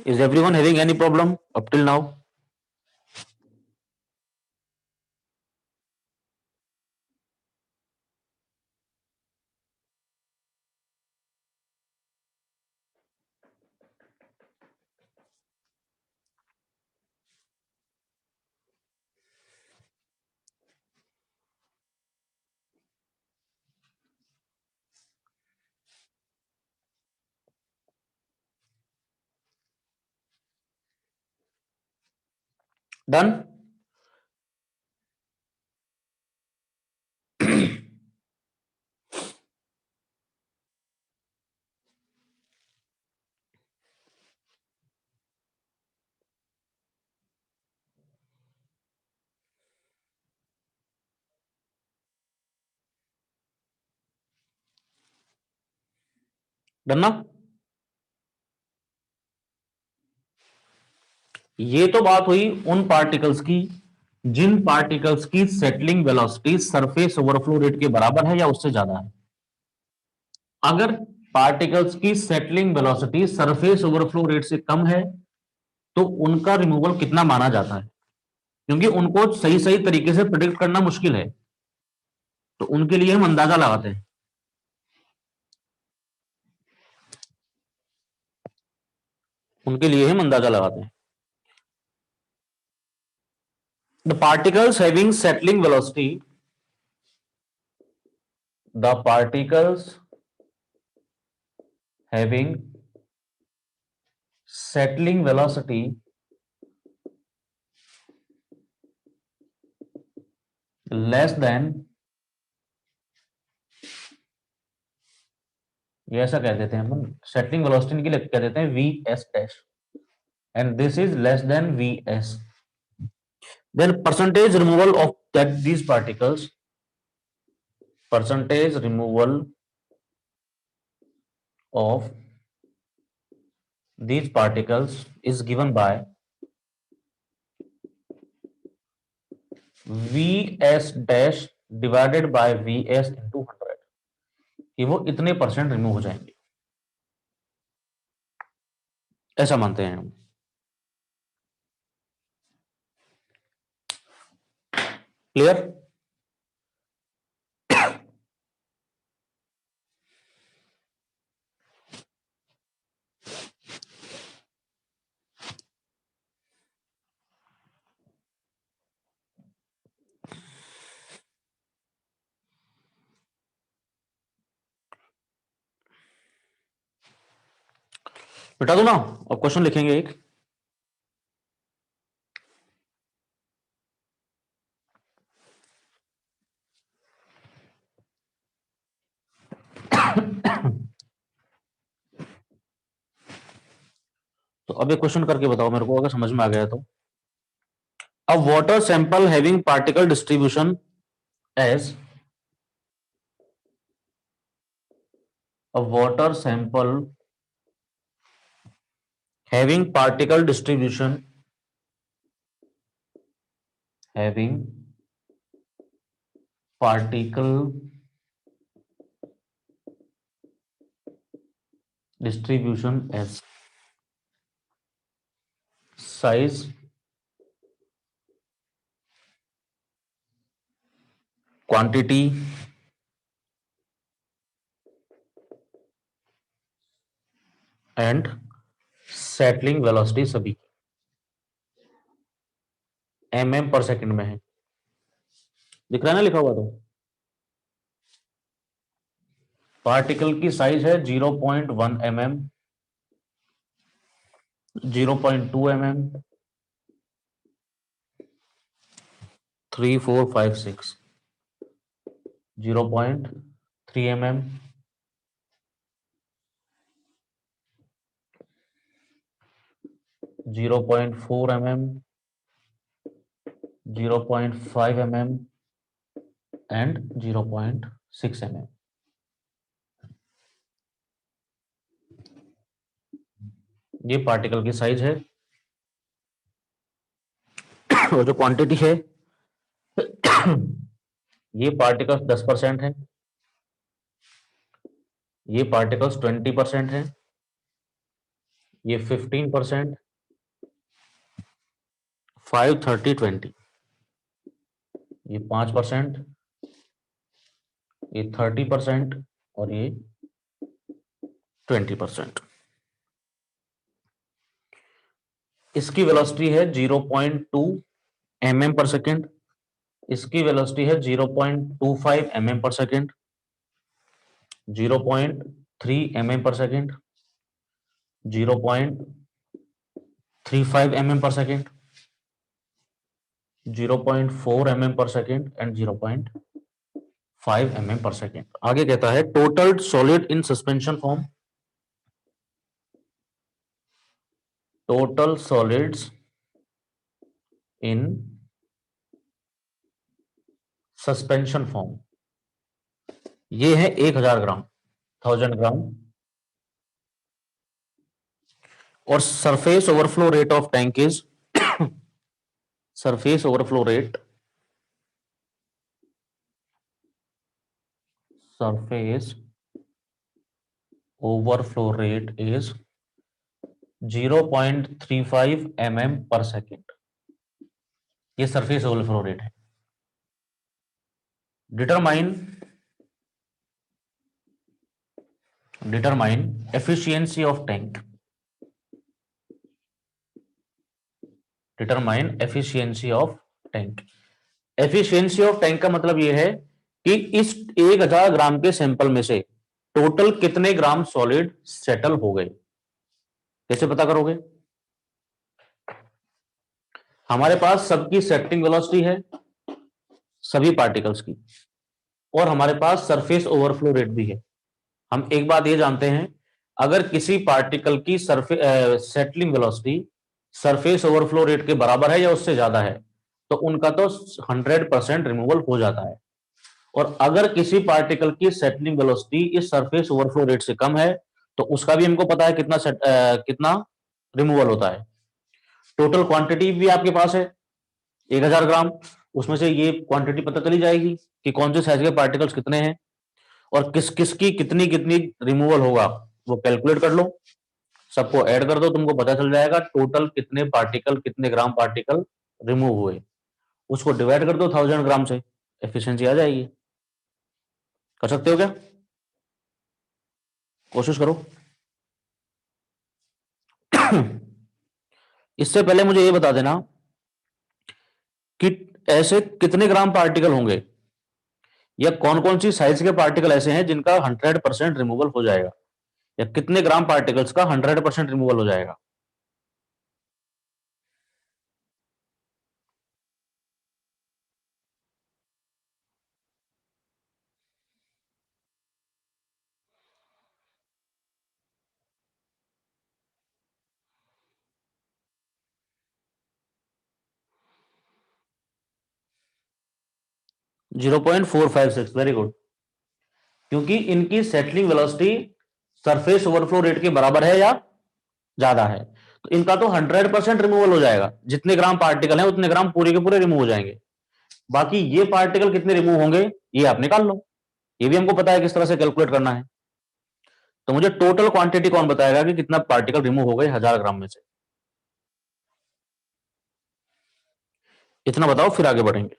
A: Is everyone having any problem up till now? Done? Done ना? ये तो बात हुई उन पार्टिकल्स की जिन पार्टिकल्स की settling velocity surface overflow rate के बराबर है या उससे ज्यादा है। अगर पार्टिकल्स की settling velocity surface overflow rate से कम है तो उनका रिमूवल कितना माना जाता है, क्योंकि उनको सही सही तरीके से प्रिडिक्ट करना मुश्किल है, तो उनके लिए हम अंदाजा लगाते हैं। उनके लिए हम अंदाजा लगाते हैं। The particles having settling velocity, the particles having settling velocity less than, ये ऐसा कह देते हैं हम, सेटलिंग वेलोसिटी के लिए कह देते हैं V S dash, and this is less than V S, then percentage removal of that these particles, percentage removal of these particles is given by Vs dash divided by Vs into 100, कि वो इतने percent remove हो जाएंगे, ऐसा मानते हैं हम। Clear? बता दो ना, अब क्वेश्चन लिखेंगे एक। तो अब एक क्वेश्चन करके बताओ मेरे को, अगर समझ में आ गया तो। A water sample having particle distribution as, a water sample having particle distribution, having particle distribution as size, quantity and settling velocity सभी mm पर सेकंड में है। दिख रहा है ना लिखा हुआ? तो पार्टिकल की साइज है 0.1 mm, 0.2 mm, 3 4 5 6, 0.3 mm, 0.4 mm, 0.5 mm and 0.6 mm। ये पार्टिकल की साइज है और जो क्वांटिटी है ये पार्टिकल्स 10% है, ये पार्टिकल्स 20% है, ये 15%, 5 30 20, ये 5%, ये 30% और ये 20%। इसकी वेलोसिटी है 0.2 mm पर सेकेंड, इसकी वेलोसिटी है 0.25 mm पर सेकेंड, 0.3 mm पर सेकेंड, 0.35 mm पर सेकेंड, 0.4 mm पर सेकेंड एंड 0.5 mm पर सेकेंड। आगे कहता है total solid in suspension form, total solids in suspension form, ये है 1000 ग्राम, 1000 ग्राम। और surface overflow rate of tank is surface overflow rate surface overflow rate is 0.35 mm per second. ये surface overflow rate है। Determine determine efficiency of tank. Determine efficiency of tank. Efficiency of tank का मतलब यह है कि इस 1000 ग्राम के sample में से टोटल कितने ग्राम सॉलिड सेटल हो गए। कैसे पता करोगे? हमारे पास सबकी सेटिंग वेलोसिटी है, सभी पार्टिकल्स की, और हमारे पास सरफेस ओवरफ्लो रेट भी है। हम एक बात ये जानते हैं, अगर किसी पार्टिकल की settling velocity surface overflow rate के बराबर है या उससे ज्यादा है तो उनका तो 100% रिमूवल हो जाता है। और अगर किसी पार्टिकल की सेटलिंग वेलोसिटी इस सरफेस ओवरफ्लो रेट से कम है तो उसका भी हमको पता है कितना रिमूवल होता है। टोटल क्वांटिटी भी आपके पास है 1000 ग्राम, उसमें से ये क्वांटिटी पता चली जाएगी कि कौन से साइज के पार्टिकल्स कितने हैं और किस किस की कितनी कितनी रिमूवल होगा, वो कैलकुलेट कर लो, सबको ऐड कर दो, तुमको पता चल जाएगा टोटल कितने पार्टिकल, कितने ग्राम पार्टिकल रिमूव हुए। उसको डिवाइड कर दो 1000 ग्राम से, एफिशिएंसी आ जाएगी। कर सकते हो क्या? कोशिश करो। इससे पहले मुझे ये बता देना कि ऐसे कितने ग्राम पार्टिकल होंगे या कौन कौन सी साइज के पार्टिकल ऐसे हैं जिनका 100% रिमूवल हो जाएगा, या कितने ग्राम पार्टिकल्स का 100% रिमूवल हो जाएगा। 0.456, वेरी गुड। क्योंकि इनकी settling velocity surface overflow rate के बराबर है या ज्यादा है, तो इनका तो 100% रिमूवल हो जाएगा। जितने ग्राम पार्टिकल हैं उतने ग्राम पूरे के पूरे रिमूव हो जाएंगे। बाकी ये पार्टिकल कितने रिमूव होंगे ये आप निकाल लो, ये भी हमको पता है किस तरह से कैलकुलेट करना है। तो मुझे टोटल क्वांटिटी कौन बताएगा कि कितना पार्टिकल रिमूव हो गए 1000 ग्राम में से? इतना बताओ फिर आगे बढ़ेंगे।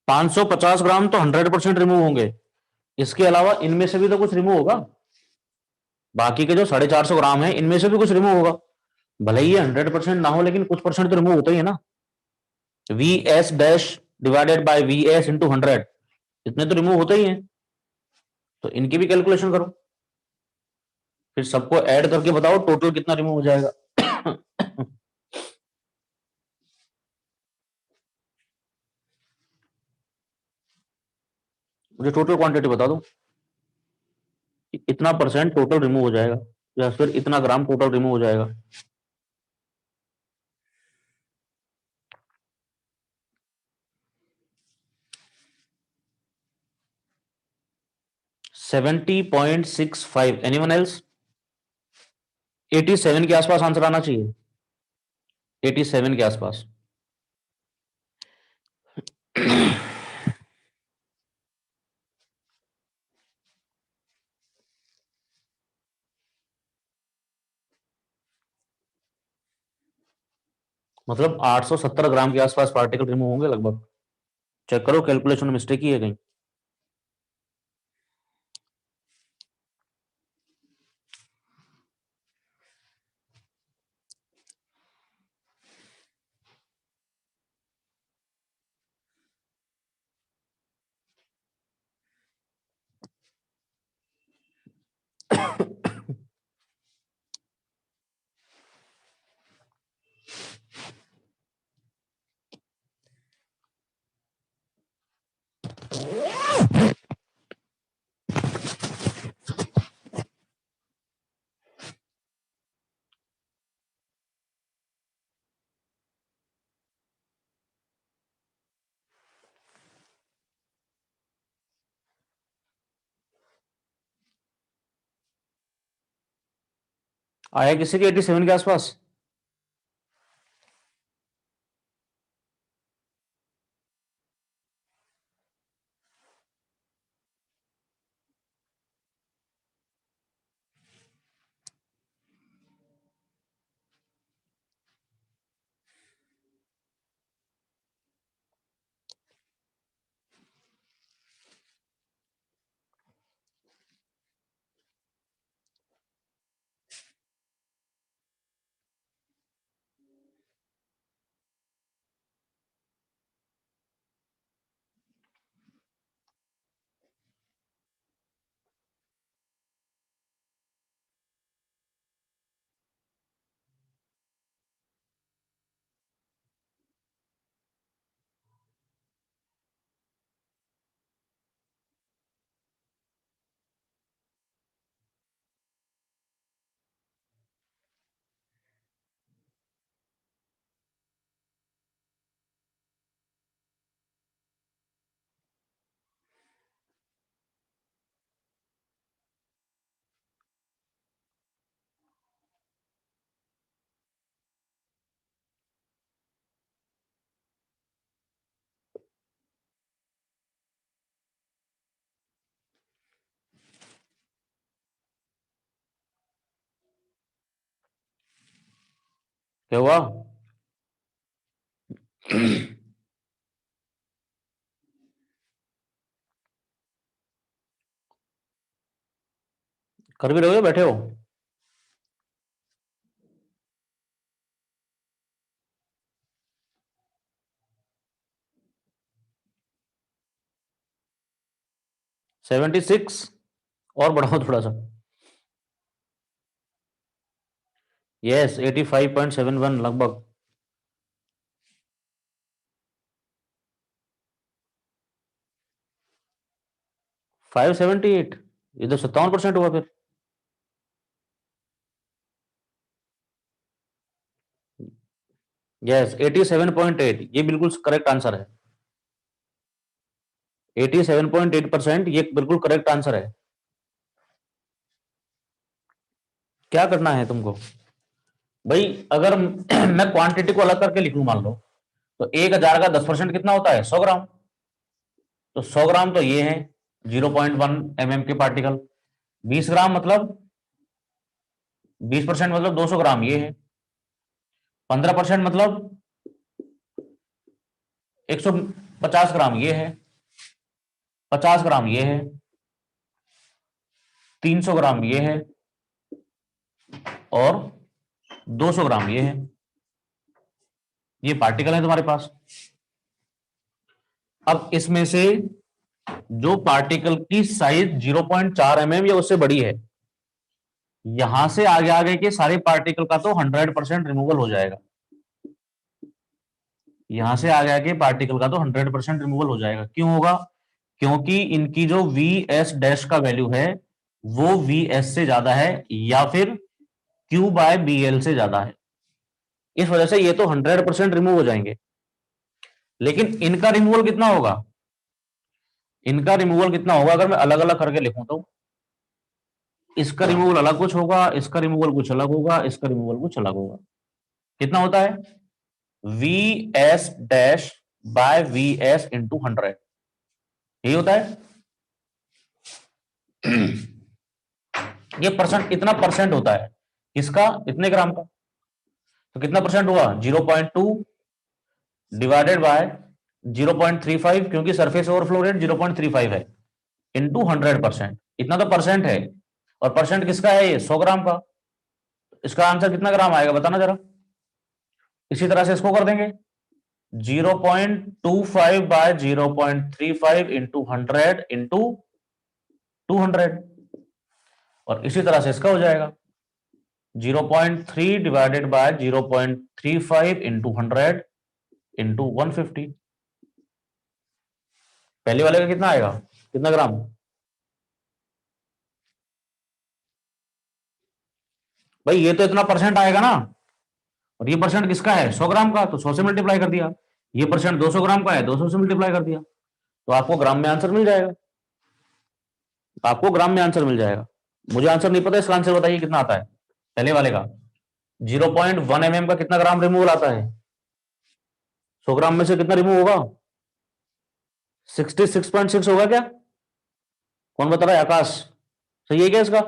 A: 550 ग्राम तो 100% रिमूव होंगे, इसके अलावा इनमें से भी तो कुछ रिमूव होगा। बाकी के जो 450 ग्राम है इनमें से भी कुछ रिमूव होगा, भले ही ये 100% ना हो लेकिन कुछ परसेंट तो रिमूव होता ही है ना। We S dash divided by V S into 100, इतने तो रिमूव होते ही हैं। तो इनकी भी कैलकुलेशन करो, फिर सबको ऐड करके बताओ टोटल कितना रिमूव हो जाएगा। मुझे टोटल क्वांटिटी बता दो, इतना परसेंट टोटल रिमूव हो जाएगा या फिर इतना ग्राम टोटल रिमूव हो जाएगा। 70.65। Anyone else? 87 के आसपास आंसर आना चाहिए, 87 के आसपास। मतलब 870 ग्राम के आसपास पार्टिकल रिमूव होंगे लगभग। चेक करो कैलकुलेशन में मिस्टेक ही है कहीं। आया किसी के 87 के आसपास? क्या हुआ? कर भी रहे हो या बैठे हो? Seventy six? और बढ़ाओ थोड़ा सा। यस, 85.71 लगभग। 578? ये तो 57% हुआ फिर। यस, 87.8 ये बिल्कुल करेक्ट आंसर है। 87.8% ये बिल्कुल करेक्ट आंसर है। क्या करना है तुमको भाई? अगर मैं क्वांटिटी को अलग करके लिख लूं मान लो, तो 1000 का 10% कितना होता है? 100 ग्राम। तो 100 ग्राम तो ये है 0.1 mm के पार्टिकल। 20 ग्राम मतलब 20% मतलब 200 ग्राम ये है। 15% मतलब 150 ग्राम ये है। 50 ग्राम ये है। 300 ग्राम ये है। और 200 ग्राम ये है। ये पार्टिकल है तुम्हारे पास। अब इसमें से जो पार्टिकल की साइज 0.4 mm या उससे बड़ी है, यहां से आगे आगे के सारे पार्टिकल का तो 100% रिमूवल हो जाएगा। यहां से आगे आगे पार्टिकल का तो 100% रिमूवल हो जाएगा। क्यों होगा? क्योंकि इनकी जो वी एस डैश का वैल्यू है वो वी एस से ज्यादा है या फिर क्यू बाय बी एल से ज्यादा है। इस वजह से ये तो 100% रिमूव हो जाएंगे। लेकिन इनका रिमूवल कितना होगा, इनका रिमूवल कितना होगा अगर मैं अलग अलग करके लिखूं तो, इसका रिमूवल अलग कुछ होगा, इसका रिमूवल कुछ अलग होगा, इसका रिमूवल कुछ अलग होगा। कितना होता है, we S dash by V S into 100, यही होता है। ये परसेंट, इतना परसेंट होता है इसका, इतने ग्राम का। तो कितना परसेंट हुआ, 0.2 डिवाइडेड बाय 0.35, क्योंकि सरफेस ओवरफ्लो रेट 0.35 है, इंटू 100%, इतना तो परसेंट है। और परसेंट किसका है, ये 100 ग्राम का। इसका आंसर कितना ग्राम आएगा बताना जरा। इसी तरह से इसको कर देंगे, 0.25 बाय 0.35 इंटू 100 इंटू 200। और इसी तरह से इसका हो जाएगा 0.3 डिवाइडेड बाय 0.35 इंटू 100 इंटू 150। पहले वाले का कितना आएगा, कितना ग्राम, भाई ये तो इतना परसेंट आएगा ना। और ये परसेंट किसका है, 100 ग्राम का, तो 100 से मल्टीप्लाई कर दिया। ये परसेंट 200 ग्राम का है, 200 से मल्टीप्लाई कर दिया, तो आपको ग्राम में आंसर मिल जाएगा। आपको ग्राम में आंसर मिल जाएगा। मुझे आंसर नहीं पता, इसका आंसर बताइए कितना आता है पहले वाले का। 0.1 mm का कितना ग्राम रिमूवल आता है, 100 ग्राम में से कितना रिमूव होगा, 66.6 होगा क्या, कौन बता रहा है, आकाश, सही है क्या इसका।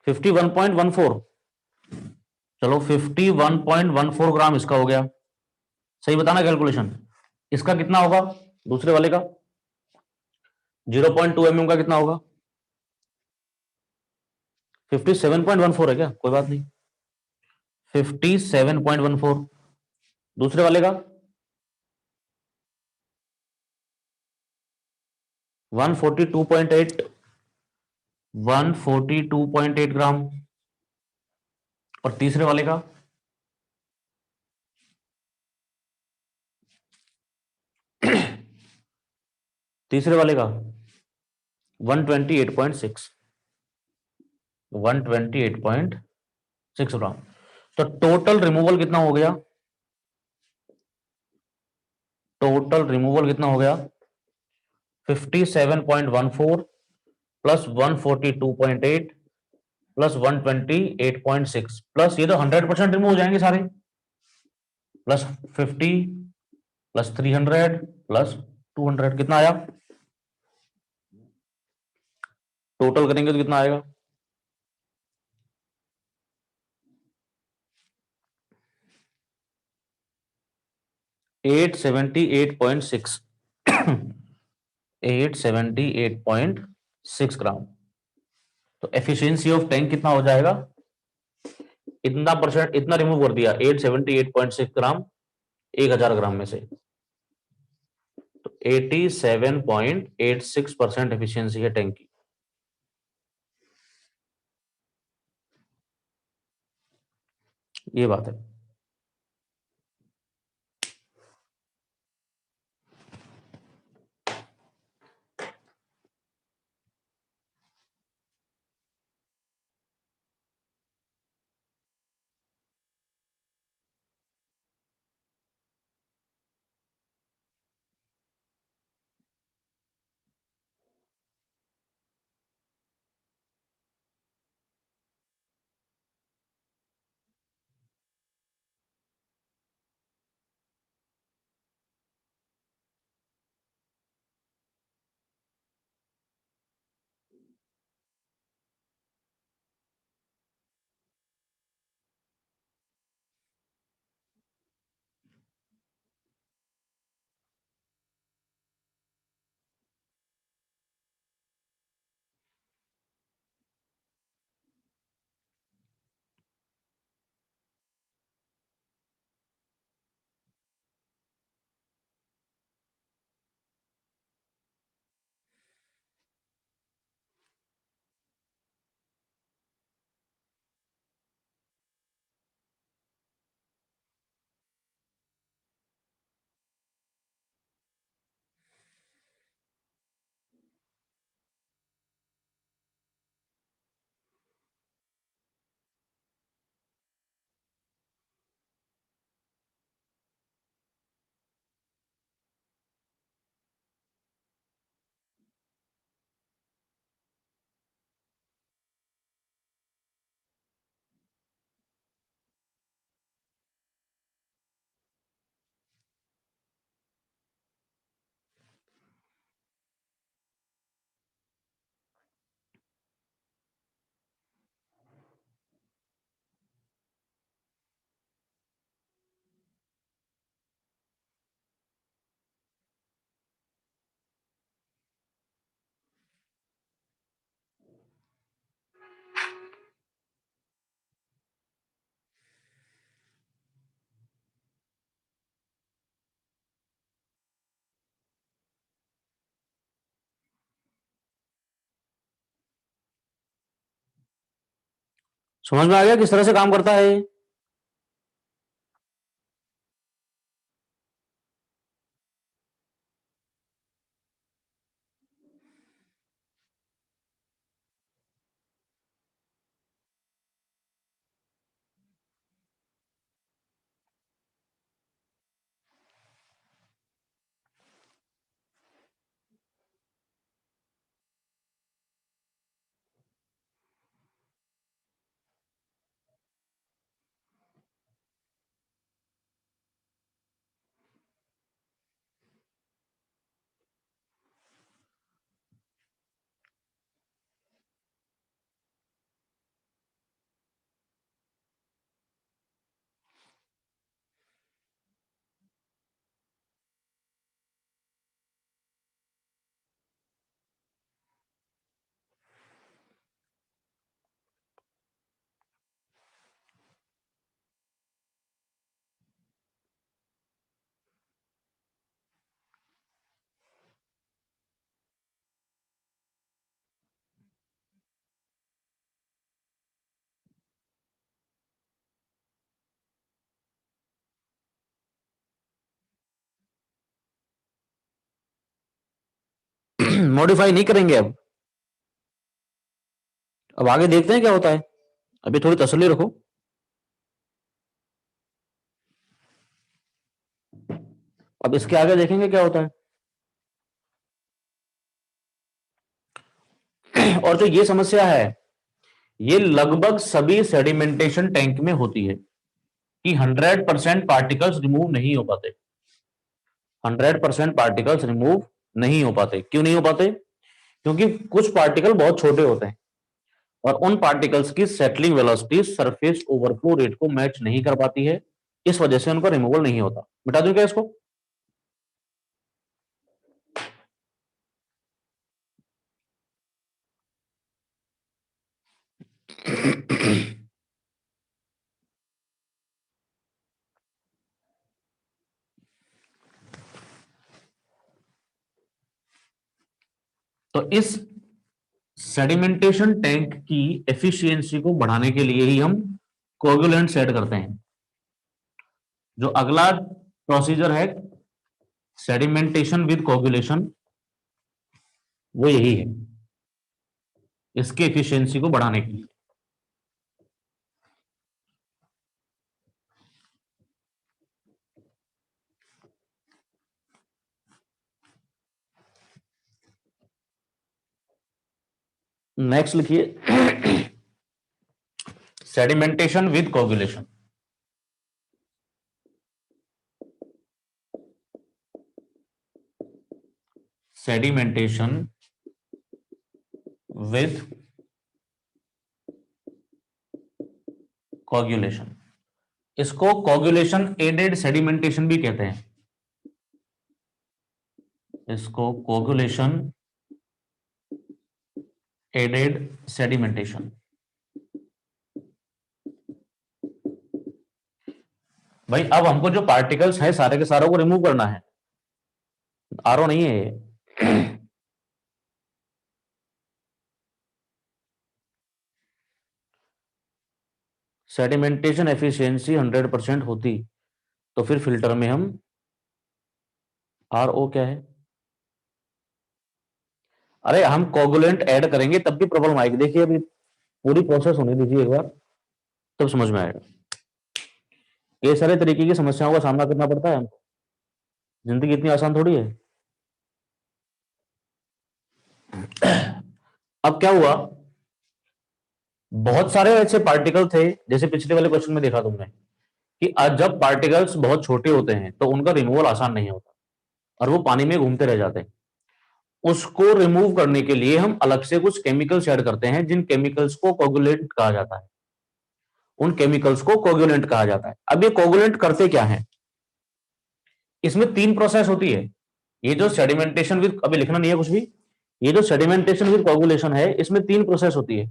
A: Fifty one point one four चलो 51.14 ग्राम इसका हो गया, सही बताना कैलकुलेशन। इसका कितना होगा दूसरे वाले का, 0.2 mm का कितना होगा, 57.14 है क्या, कोई बात नहीं, 57.14। दूसरे वाले का 142.8, 142.8 ग्राम। और तीसरे वाले का तीसरे वाले का 128.6, 128.6 ग्राम। तो टोटल रिमूवल कितना हो गया, टोटल रिमूवल कितना हो गया, 57.14 प्लस 142.8 प्लस 128.6 प्लस ये तो 100% रिमूव हो जाएंगे सारे, प्लस 50 प्लस 300 प्लस 200, कितना आया, टोटल करेंगे तो कितना आएगा, 878.6, 878.6 ग्राम। तो एफिशिएंसी ऑफ टैंक कितना हो जाएगा, इतना परसेंट, इतना रिमूव कर दिया 878.6 ग्राम 1000 ग्राम में से, तो 87.86% एफिशिएंसी है टैंक की। ये बात है। समझ में आ गया किस तरह से काम करता है ये? मॉडिफाई नहीं करेंगे अब आगे देखते हैं क्या होता है। अभी थोड़ी तसल्ली रखो। अब इसके आगे देखेंगे क्या होता है। और जो ये समस्या है ये लगभग सभी सेडिमेंटेशन टैंक में होती है कि 100% पार्टिकल्स रिमूव नहीं हो पाते। 100% पार्टिकल्स रिमूव नहीं हो पाते। क्यों नहीं हो पाते? क्योंकि कुछ पार्टिकल बहुत छोटे होते हैं और उन पार्टिकल्स की settling velocity surface overflow rate को मैच नहीं कर पाती है। इस वजह से उनका रिमूवल नहीं होता। मिटा दूं क्या इसको? तो इस सेडिमेंटेशन टैंक की एफिशिएंसी को बढ़ाने के लिए ही हम कोगुलेंट ऐड करते हैं। जो अगला प्रोसीजर है सेडिमेंटेशन विद कोगुलेशन वो यही है इसके एफिशिएंसी को बढ़ाने के लिए। नेक्स्ट लिखिए sedimentation with coagulation. Sedimentation with coagulation. इसको कोगुलेशन एडेड सेडिमेंटेशन भी कहते हैं। इसको कोगुलेशन एडेड सेडिमेंटेशन। भाई अब हमको जो पार्टिकल्स है सारे के सारों को रिमूव करना है। आरओ नहीं है ये। सेडिमेंटेशन एफिशिएंसी 100% होती तो फिर फिल्टर में हम आरओ क्या है? अरे हम कोगुलेंट ऐड करेंगे तब भी प्रॉब्लम आएगी। देखिए अभी पूरी प्रोसेस होने दीजिए एक बार तब समझ में आएगा। ये सारे तरीके की समस्याओं का सामना करना पड़ता है हमको। जिंदगी इतनी आसान थोड़ी है। अब क्या हुआ बहुत सारे ऐसे पार्टिकल थे जैसे पिछले वाले क्वेश्चन में देखा तुमने कि आज जब पार्टिकल्स बहुत छोटे होते हैं तो उनका रिमूवल आसान नहीं होता और वो पानी में घूमते रह जाते हैं। उसको रिमूव करने के लिए हम अलग से कुछ केमिकल्स ऐड करते हैं जिन केमिकल्स को कोगुलेंट कहा जाता है। उन केमिकल्स को कोगुलेंट कहा जाता है। अब ये कोगुलेंट करते क्या है? इसमें तीन प्रोसेस होती है। ये जो सेडिमेंटेशन विद अभी लिखना नहीं है कुछ भी। ये जो सेडिमेंटेशन विद कोगुलेशन है इसमें तीन प्रोसेस होती है।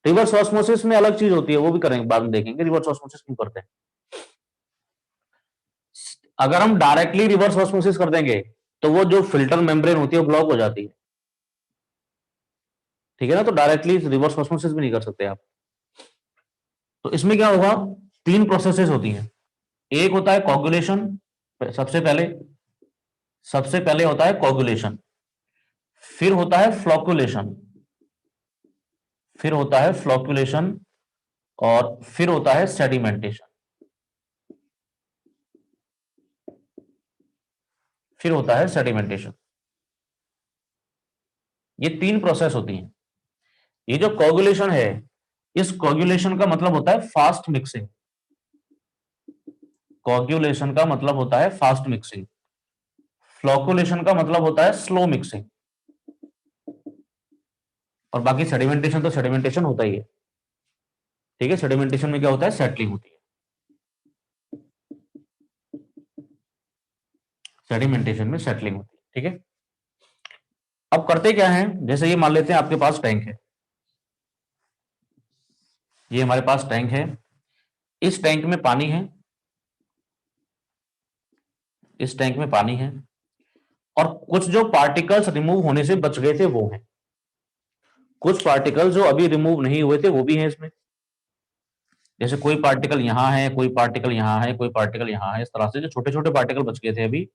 A: रिवर्स ऑस्मोसिस में अलग चीज होती है वो भी करेंगे बाद में देखेंगे रिवर्स ऑस्मोसिस क्यों करते हैं। अगर हम डायरेक्टली रिवर्स ऑस्मोसिस कर देंगे तो वो जो फिल्टर मेम्ब्रेन होती है वो ब्लॉक हो जाती है। ठीक है ना? तो डायरेक्टली रिवर्स ऑस्मोसिस भी नहीं कर सकते आप। तो इसमें क्या होगा, तीन प्रोसेसेस होती हैं। एक होता है कोगुलेशन, सबसे पहले होता है कोगुलेशन, फिर होता है फ्लोकुलेशन, फिर होता है फ्लोकुलेशन, और फिर होता है सेडिमेंटेशन, फिर होता है सेडिमेंटेशन। ये तीन प्रोसेस होती हैं। ये जो कोगुलेशन है, इस कोगुलेशन का मतलब होता है फास्ट मिक्सिंग। कोगुलेशन का मतलब होता है फास्ट मिक्सिंग, फ्लोकुलेशन का मतलब होता है स्लो मिक्सिंग, और बाकी सेडिमेंटेशन तो सेडिमेंटेशन होता ही है। ठीक है, सेडिमेंटेशन में क्या होता है, सेटलिंग होती है। सेडिमेंटेशन में सेटलिंग होती है। ठीक है, अब करते क्या है, जैसे ये मान लेते हैं आपके पास टैंक है, ये हमारे पास टैंक है, इस टैंक में पानी है, इस टैंक में पानी है, और कुछ जो पार्टिकल्स रिमूव होने से बच गए थे वो हैं, कुछ पार्टिकल्स जो अभी रिमूव नहीं हुए थे वो भी हैं इसमें। जैसे कोई पार्टिकल यहां है, कोई पार्टिकल यहां है, कोई पार्टिकल यहां है, इस तरह से जो छोटे छोटे पार्टिकल बच गए थे अभी,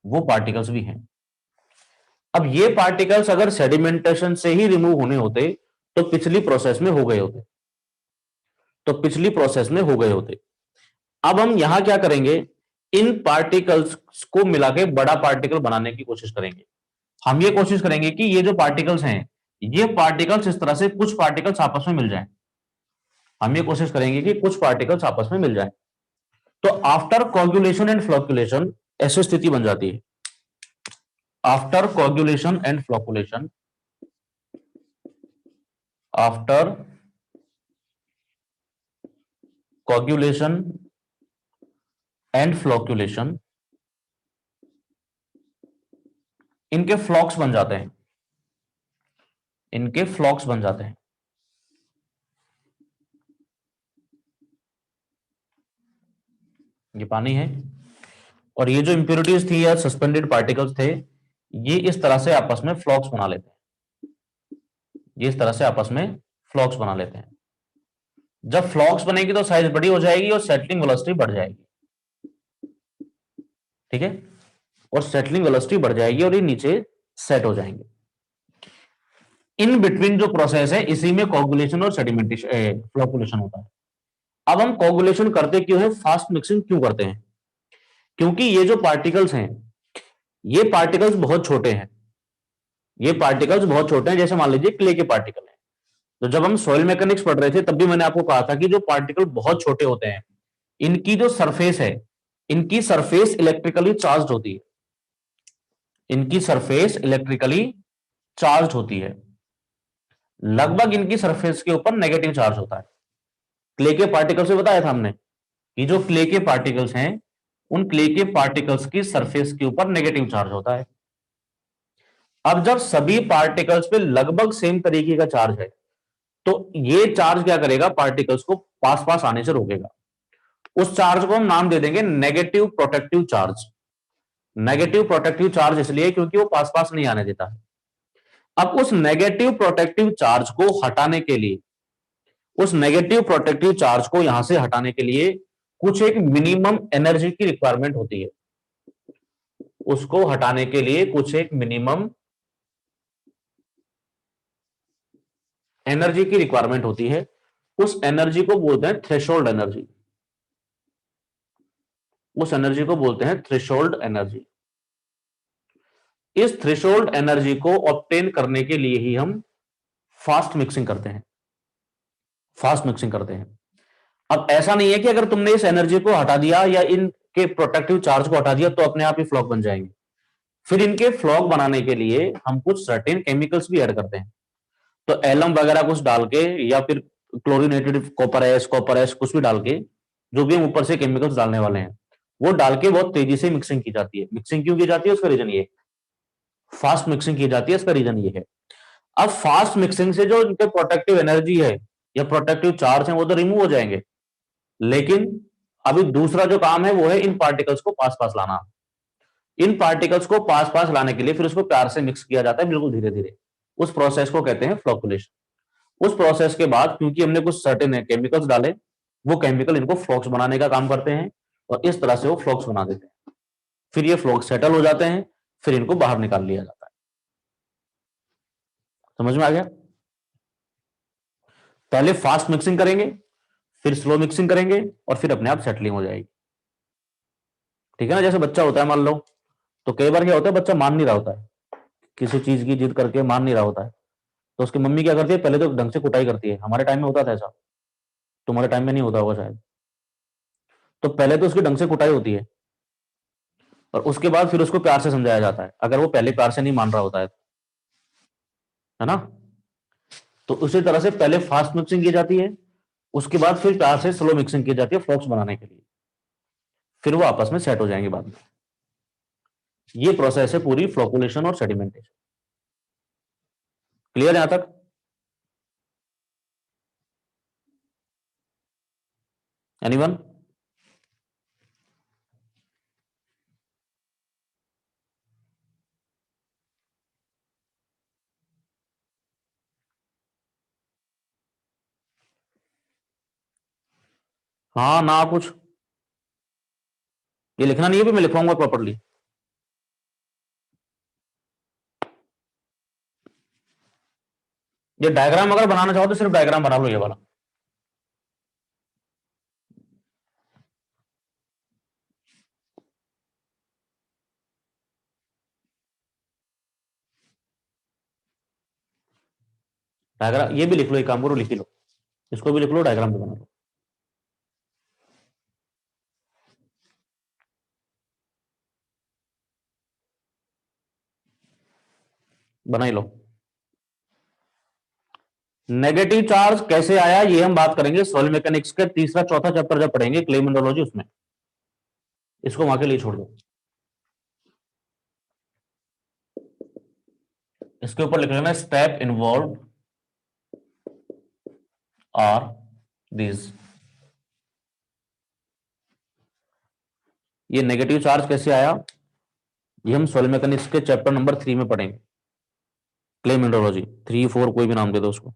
A: वो पार्टिकल्स भी हैं। अब ये पार्टिकल्स अगर सेडिमेंटेशन से ही रिमूव होने होते तो पिछली प्रोसेस में हो गए होते, तो पिछली प्रोसेस में हो गए होते। अब हम यहां क्या करेंगे, इन पार्टिकल्स को मिला के बड़ा पार्टिकल बनाने की कोशिश करेंगे। हम ये कोशिश करेंगे कि ये जो पार्टिकल्स हैं, ये पार्टिकल्स इस तरह से कुछ पार्टिकल्स आपस में मिल जाएं। हम ये कोशिश करेंगे कि कुछ पार्टिकल्स आपस में मिल जाएं। तो आफ्टर कोगुलेशन एंड फ्लोकुलेशन ऐसी स्थिति बन जाती है। After coagulation and flocculation, after coagulation and flocculation, इनके फ्लॉक्स बन जाते हैं, इनके फ्लॉक्स बन जाते हैं। ये पानी है, और ये जो इंप्योरिटीज थी या सस्पेंडेड पार्टिकल्स थे, ये इस तरह से आपस में फ्लॉक्स बना लेते हैं, ये इस तरह से आपस में फ्लॉक्स बना लेते हैं। जब फ्लॉक्स बनेगी तो साइज बड़ी हो जाएगी और सेटलिंग वेलोसिटी बढ़ जाएगी। ठीक है, और सेटलिंग वेलोसिटी बढ़ जाएगी और ये नीचे सेट हो जाएंगे। इन बिटवीन जो प्रोसेस है, इसी में कोगुलेशन और सेडिमेंटेशन फ्लोकुलेशन होता है। अब हम कोगुलेशन करते क्यों है, फास्ट मिक्सिंग क्यों करते हैं, क्योंकि ये जो पार्टिकल्स हैं, ये पार्टिकल्स बहुत छोटे हैं, ये पार्टिकल्स बहुत छोटे हैं। जैसे मान लीजिए क्ले के पार्टिकल हैं, तो जब हम सॉइल मैकेनिक्स पढ़ रहे थे तब भी मैंने आपको कहा था कि जो पार्टिकल बहुत छोटे होते हैं, इनकी जो सरफेस है, इनकी सरफेस इलेक्ट्रिकली चार्ज होती है, इनकी सरफेस इलेक्ट्रिकली चार्ज होती है, लगभग इनकी सरफेस के ऊपर नेगेटिव चार्ज होता है। क्ले के पार्टिकल से बताया था हमने कि जो क्ले के पार्टिकल्स हैं, उन क्ले के पार्टिकल्स की सरफेस के ऊपर नेगेटिव चार्ज होता है। अब जब सभी पार्टिकल्स पे लगभग सेम तरीके का चार्ज है, तो ये चार्ज क्या करेगा, पार्टिकल्स को पास पास आने से रोकेगा। उस चार्ज को हम नाम दे देंगे negative protective charge. Negative protective charge इसलिए क्योंकि वो पास पास नहीं आने देता है। अब उस नेगेटिव प्रोटेक्टिव चार्ज को हटाने के लिए, उस नेगेटिव प्रोटेक्टिव चार्ज को यहां से हटाने के लिए कुछ एक मिनिमम एनर्जी की रिक्वायरमेंट होती है। उसको हटाने के लिए कुछ एक मिनिमम एनर्जी की रिक्वायरमेंट होती है। उस एनर्जी को बोलते हैं थ्रेशोल्ड एनर्जी, उस एनर्जी को बोलते हैं थ्रेशोल्ड एनर्जी। इस थ्रेशोल्ड एनर्जी को ऑब्टेन करने के लिए ही हम फास्ट मिक्सिंग करते हैं, फास्ट मिक्सिंग करते हैं। अब ऐसा नहीं है कि अगर तुमने इस एनर्जी को हटा दिया या इनके प्रोटेक्टिव चार्ज को हटा दिया तो अपने आप ही फ्लॉक बन जाएंगे। फिर इनके फ्लॉक बनाने के लिए हम कुछ सर्टेन केमिकल्स भी ऐड करते हैं। तो एलम वगैरह कुछ डाल के, या फिर क्लोरीनेटेड कॉपर एस कुछ भी डाल के, जो भी हम ऊपर से केमिकल्स डालने वाले हैं, वो डाल के बहुत तेजी से मिक्सिंग की जाती है। मिक्सिंग क्यों की जाती है, उसका रीजन ये, फास्ट मिक्सिंग की जाती है, इसका रीजन ये है। अब फास्ट मिक्सिंग से जो इनके प्रोटेक्टिव एनर्जी है या प्रोटेक्टिव चार्ज है वो तो रिमूव हो जाएंगे, लेकिन अभी दूसरा जो काम है वो है इन पार्टिकल्स को पास पास लाना। इन पार्टिकल्स को पास पास लाने के लिए फिर उसको प्यार से मिक्स किया जाता है, बिल्कुल धीरे धीरे। उस प्रोसेस को कहते हैं फ्लोकुलेशन। उस प्रोसेस के बाद क्योंकि हमने कुछ सर्टेन केमिकल्स डाले, वो केमिकल इनको फ्लॉक्स बनाने का काम करते हैं और इस तरह से वो फ्लॉक्स बना देते हैं। फिर ये फ्लॉक्स सेटल हो जाते हैं, फिर इनको बाहर निकाल लिया जाता है। समझ में आ गया? पहले फास्ट मिक्सिंग करेंगे, फिर स्लो मिक्सिंग करेंगे और फिर अपने आप सेटलिंग हो जाएगी। ठीक है ना? जैसे बच्चा होता है मान लो, तो कई बार क्या होता है, बच्चा मान नहीं रहा होता है, किसी चीज की जिद करके मान नहीं रहा होता है, तो उसकी मम्मी क्या करती है, पहले तो ढंग से कुटाई करती है। हमारे टाइम में होता था ऐसा, तुम्हारे टाइम में नहीं होता होगा शायद। तो पहले तो उसकी ढंग से कुटाई होती है और उसके बाद फिर उसको प्यार से समझाया जाता है, अगर वो पहले प्यार से नहीं मान रहा होता है ना? तो उसी तरह से पहले फास्ट मिक्सिंग की जाती है, उसके बाद फिर प्यार से स्लो मिक्सिंग की जाती है फ्लॉक्स बनाने के लिए, फिर वो आपस में सेट हो जाएंगे बाद में। ये प्रोसेस है पूरी फ्लोकुलेशन और सेडिमेंटेशन। क्लियर है यहां तक? एनीवन? हाँ ना कुछ, ये लिखना नहीं है भी मैं लिखवाऊंगा प्रॉपरली। ये डायग्राम अगर बनाना चाहो तो सिर्फ डायग्राम बना लो, ये वाला। डायग्राम ये भी लिख लो, एक काम करो लिख ही लो, इसको भी लिख लो, डायग्राम भी बना लो। बना ही लो। नेगेटिव चार्ज कैसे आया ये हम बात करेंगे सॉलिड मैकेनिक्स के तीसरा चौथा चैप्टर जब पढ़ेंगे, क्लेमेंडोलॉजी, उसमें। इसको वहां के लिए छोड़ दो, इसके ऊपर लिख लेना स्टेप इन्वॉल्व आर दिस। ये नेगेटिव चार्ज कैसे आया ये हम सॉलिड मैकेनिक्स के चैप्टर नंबर 3 में पढ़ेंगे, क्लेमेंडोलॉजी 3 4 कोई भी नाम दे दो उसको।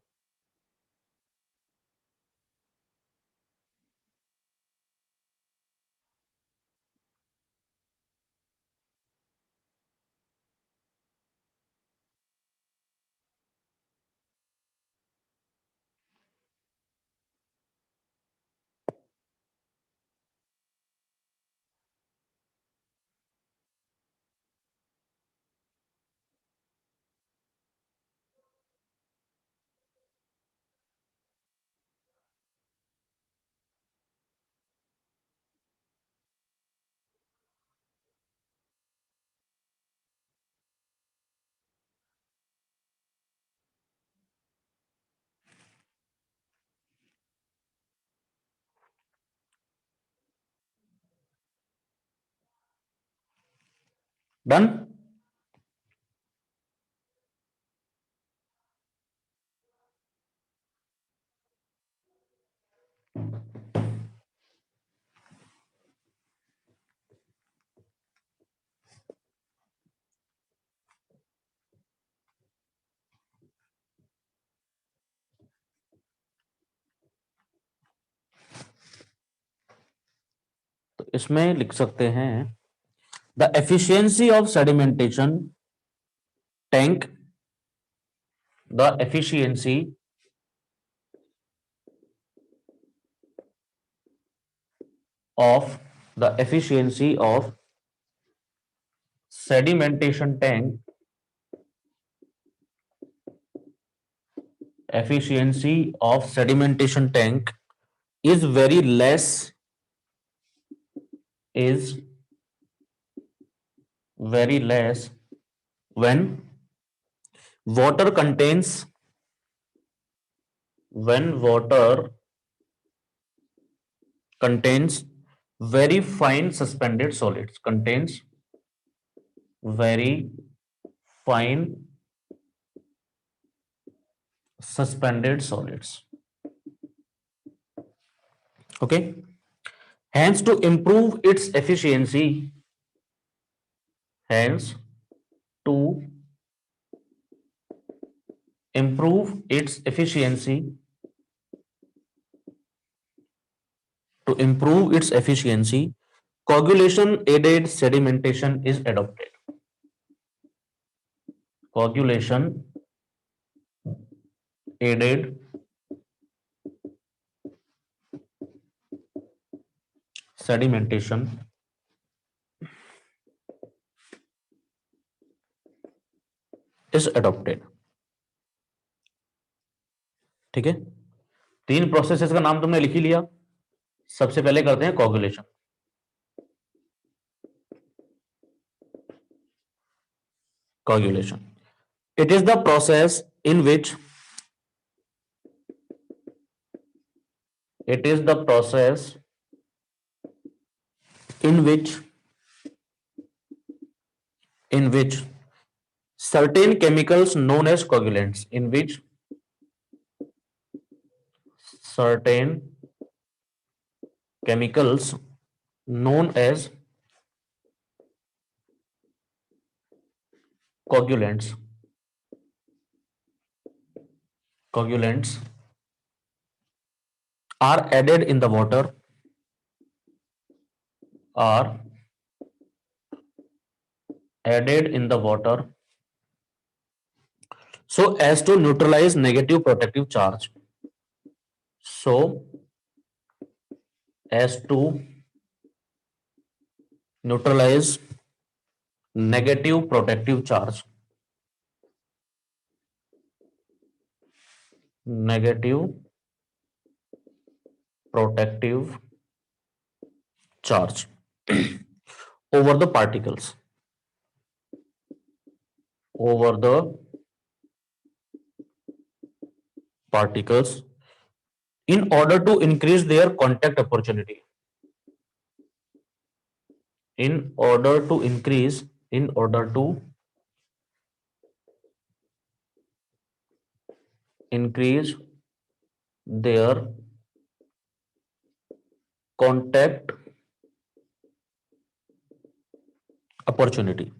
A: डन? तो इसमें लिख सकते हैं the efficiency of sedimentation tank, the efficiency of the efficiency of sedimentation tank, efficiency of sedimentation tank is very less, is very less when water contains, when water contains very fine suspended solids, contains very fine suspended solids. Okay, hence to improve its efficiency, hence to improve its efficiency, to improve its efficiency, coagulation aided sedimentation is adopted. Coagulation aided sedimentation is adopted. ठीक है, तीन processes का नाम तुमने लिख ही लिया। सबसे पहले करते हैं coagulation. Coagulation. It is the process in which it is the process in which certain chemicals known as coagulants in which certain chemicals known as coagulants coagulants are added in the water are added in the water so as to neutralize negative protective charge, so as to neutralize negative protective charge, negative protective charge over the particles, over the particles in order to increase their contact opportunity, in order to increase in order to increase their contact opportunity.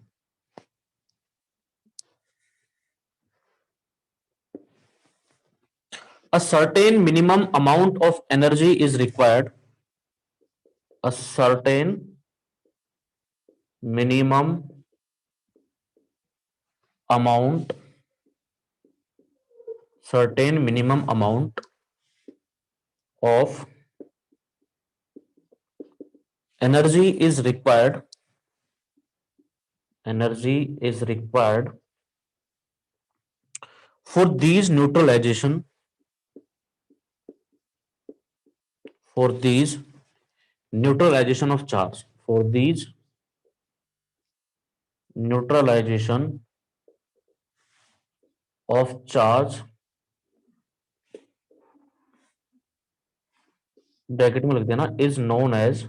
A: A certain minimum amount of energy is required. A certain minimum amount, certain minimum amount of energy is required. Energy is required for these neutralization, for these neutralization of charge, for these neutralization of charge, bracket में लिख देना, is known as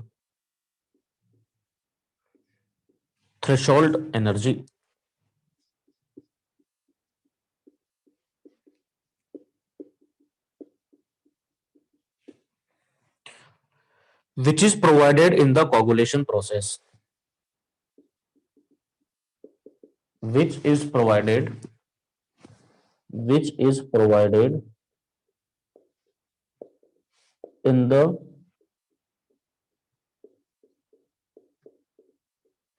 A: threshold energy, which is provided in the coagulation process, which is provided which is provided in the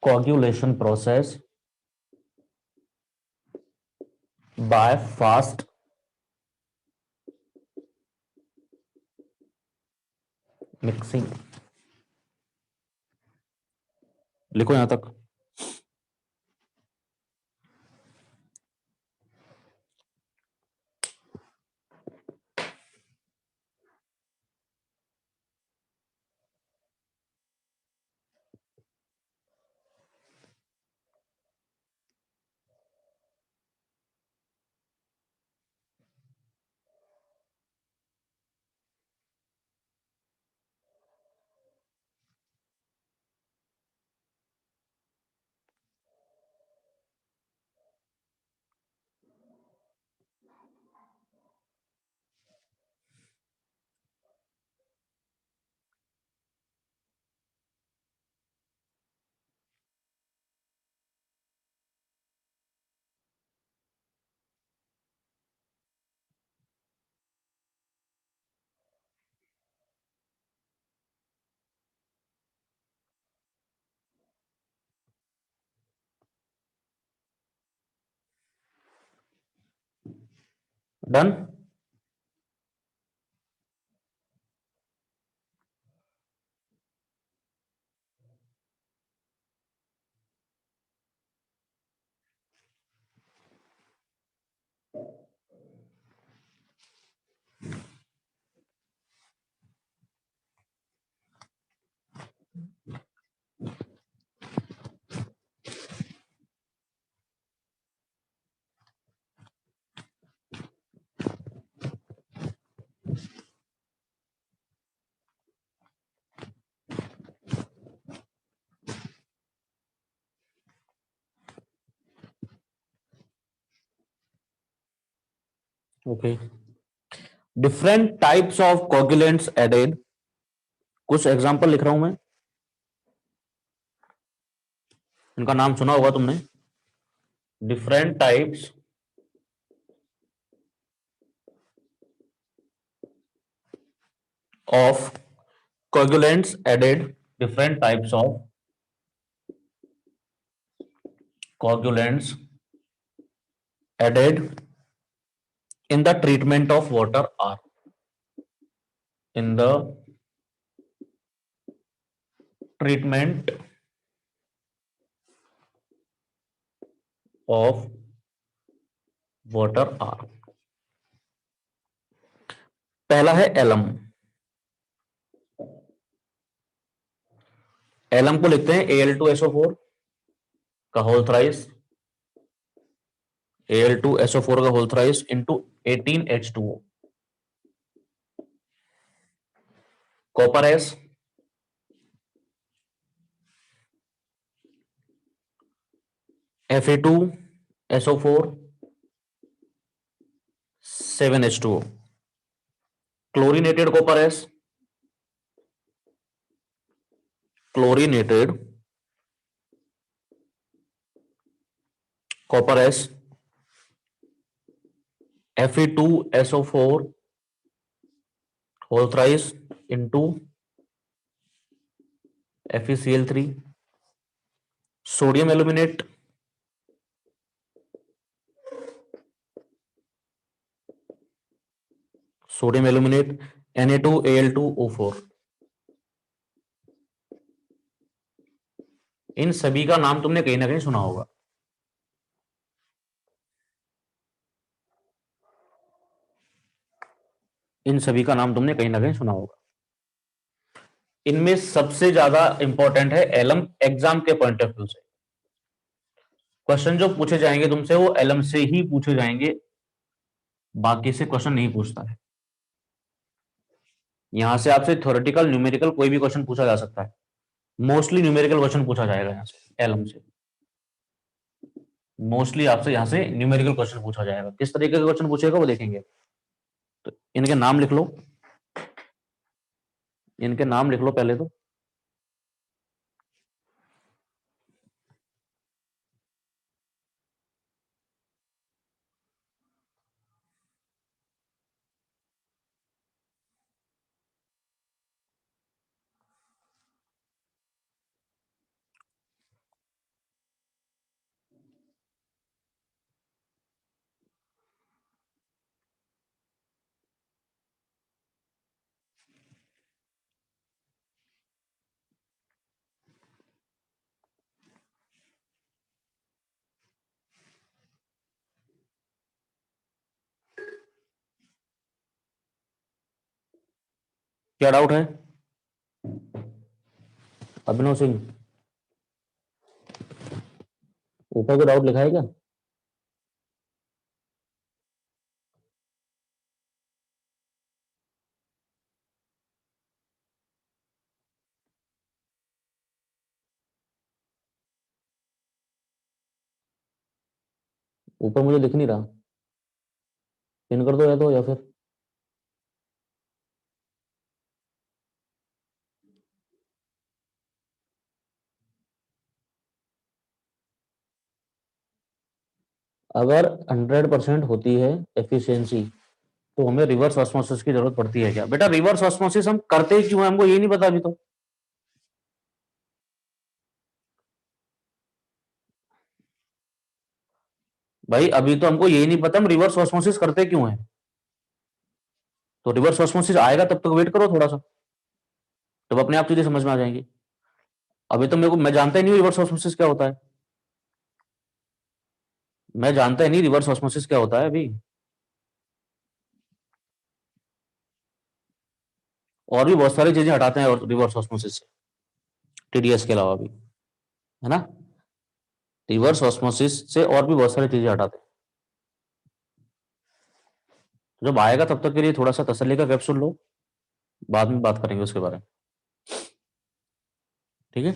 A: coagulation process by fast mixing. लिखो यहां तक। Done. Okay, different types of coagulants added. कुछ example लिख रहा हूं मैं, इनका नाम सुना होगा तुमने। Different types of coagulants added, different types of coagulants added in the treatment of water are, in the treatment of water are। पहला है एलम। एलम को लिखते हैं Al2SO4 का होल थ्राइस, Al2SO4 का whole thrice into 18H2O। Copper S, Fa2SO4 7H2O। Chlorinated copper S, chlorinated copper S Fe2SO4 whole thrice into FeCl3। Sodium aluminate, sodium aluminate Na2Al2O4। इन सभी का नाम तुमने कहीं ना कहीं सुना होगा। इन सभी का नाम तुमने कहीं ना कहीं सुना होगा। इनमें सबसे ज्यादा इंपॉर्टेंट है एलम, एग्जाम के पॉइंट ऑफ व्यू से। क्वेश्चन जो पूछे जाएंगे तुमसे वो एलम से ही पूछे जाएंगे, बाकी से क्वेश्चन नहीं पूछता है। यहां से आपसे थ्योरेटिकल न्यूमेरिकल कोई भी क्वेश्चन पूछा जा सकता है, मोस्टली न्यूमेरिकल क्वेश्चन पूछा जाएगा यहां से, एलम से। मोस्टली आपसे यहां से न्यूमेरिकल क्वेश्चन पूछा जाएगा। किस तरीके का क्वेश्चन पूछेगा वो देखेंगे। तो इनके नाम लिख लो, इनके नाम लिख लो पहले तो। क्या डाउट है अभिनव सिंह? ऊपर को डाउट लिखा है क्या? ऊपर मुझे दिख नहीं रहा, पिन कर दो या तो, या फिर अगर 100% होती है एफिशिएंसी तो हमें रिवर्स ऑस्मोसिस की जरूरत पड़ती है क्या? बेटा रिवर्स ऑस्मोसिस हम करते क्यों हैं हमको ये नहीं पता अभी तो। भाई अभी तो हमको यही नहीं पता हम रिवर्स ऑस्मोसिस करते क्यों हैं। तो रिवर्स ऑस्मोसिस आएगा तब तक वेट करो थोड़ा सा, तब अपने आप चीजें समझ में आ जाएंगी। अभी तो मेरे को, मैं जानता ही नहीं रिवर्स ऑस्मोसिस क्या होता है, मैं जानता ही नहीं रिवर्स ऑस्मोसिस क्या होता है अभी। और भी बहुत सारी चीजें हटाते हैं और रिवर्स ऑस्मोसिस से, टीडीएस के अलावा भी, है ना। रिवर्स ऑस्मोसिस से और भी बहुत सारी चीजें हटाते हैं। तो जब आएगा तब तक के लिए थोड़ा सा तसल्ली का कैप्सूल लो, बाद में बात करेंगे उसके बारे में, ठीक है।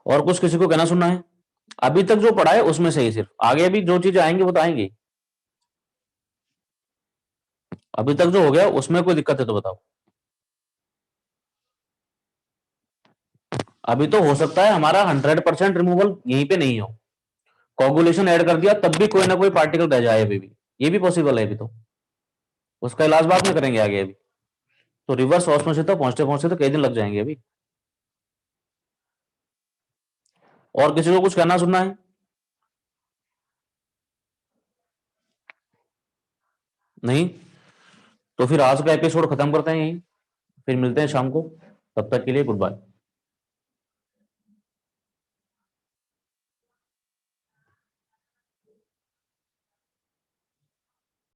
A: और कुछ किसी को कहना सुनना है? अभी तक जो पढ़ा है उसमें से ही सिर्फ, आगे भी जो चीजें आएंगी वो तो आएंगी। अभी तक जो हो गया उसमें कोई दिक्कत है तो बताओ। अभी तो हो सकता है हमारा 100% रिमूवल यहीं पे नहीं हो, कोगुलेशन ऐड कर दिया तब भी कोई ना कोई पार्टिकल रह जाए अभी भी, ये भी पॉसिबल है अभी तो, उसका इलाज बाद में करेंगे आगे अभी। तो रिवर्स ऑस्मोसिस तक पहुंचते पहुंचते तो कई दिन लग जाएंगे अभी। और किसी को कुछ कहना सुनना है? नहीं? तो फिर आज का एपिसोड खत्म करते हैं यहीं, फिर मिलते हैं शाम को, तब तक के लिए गुड बाय।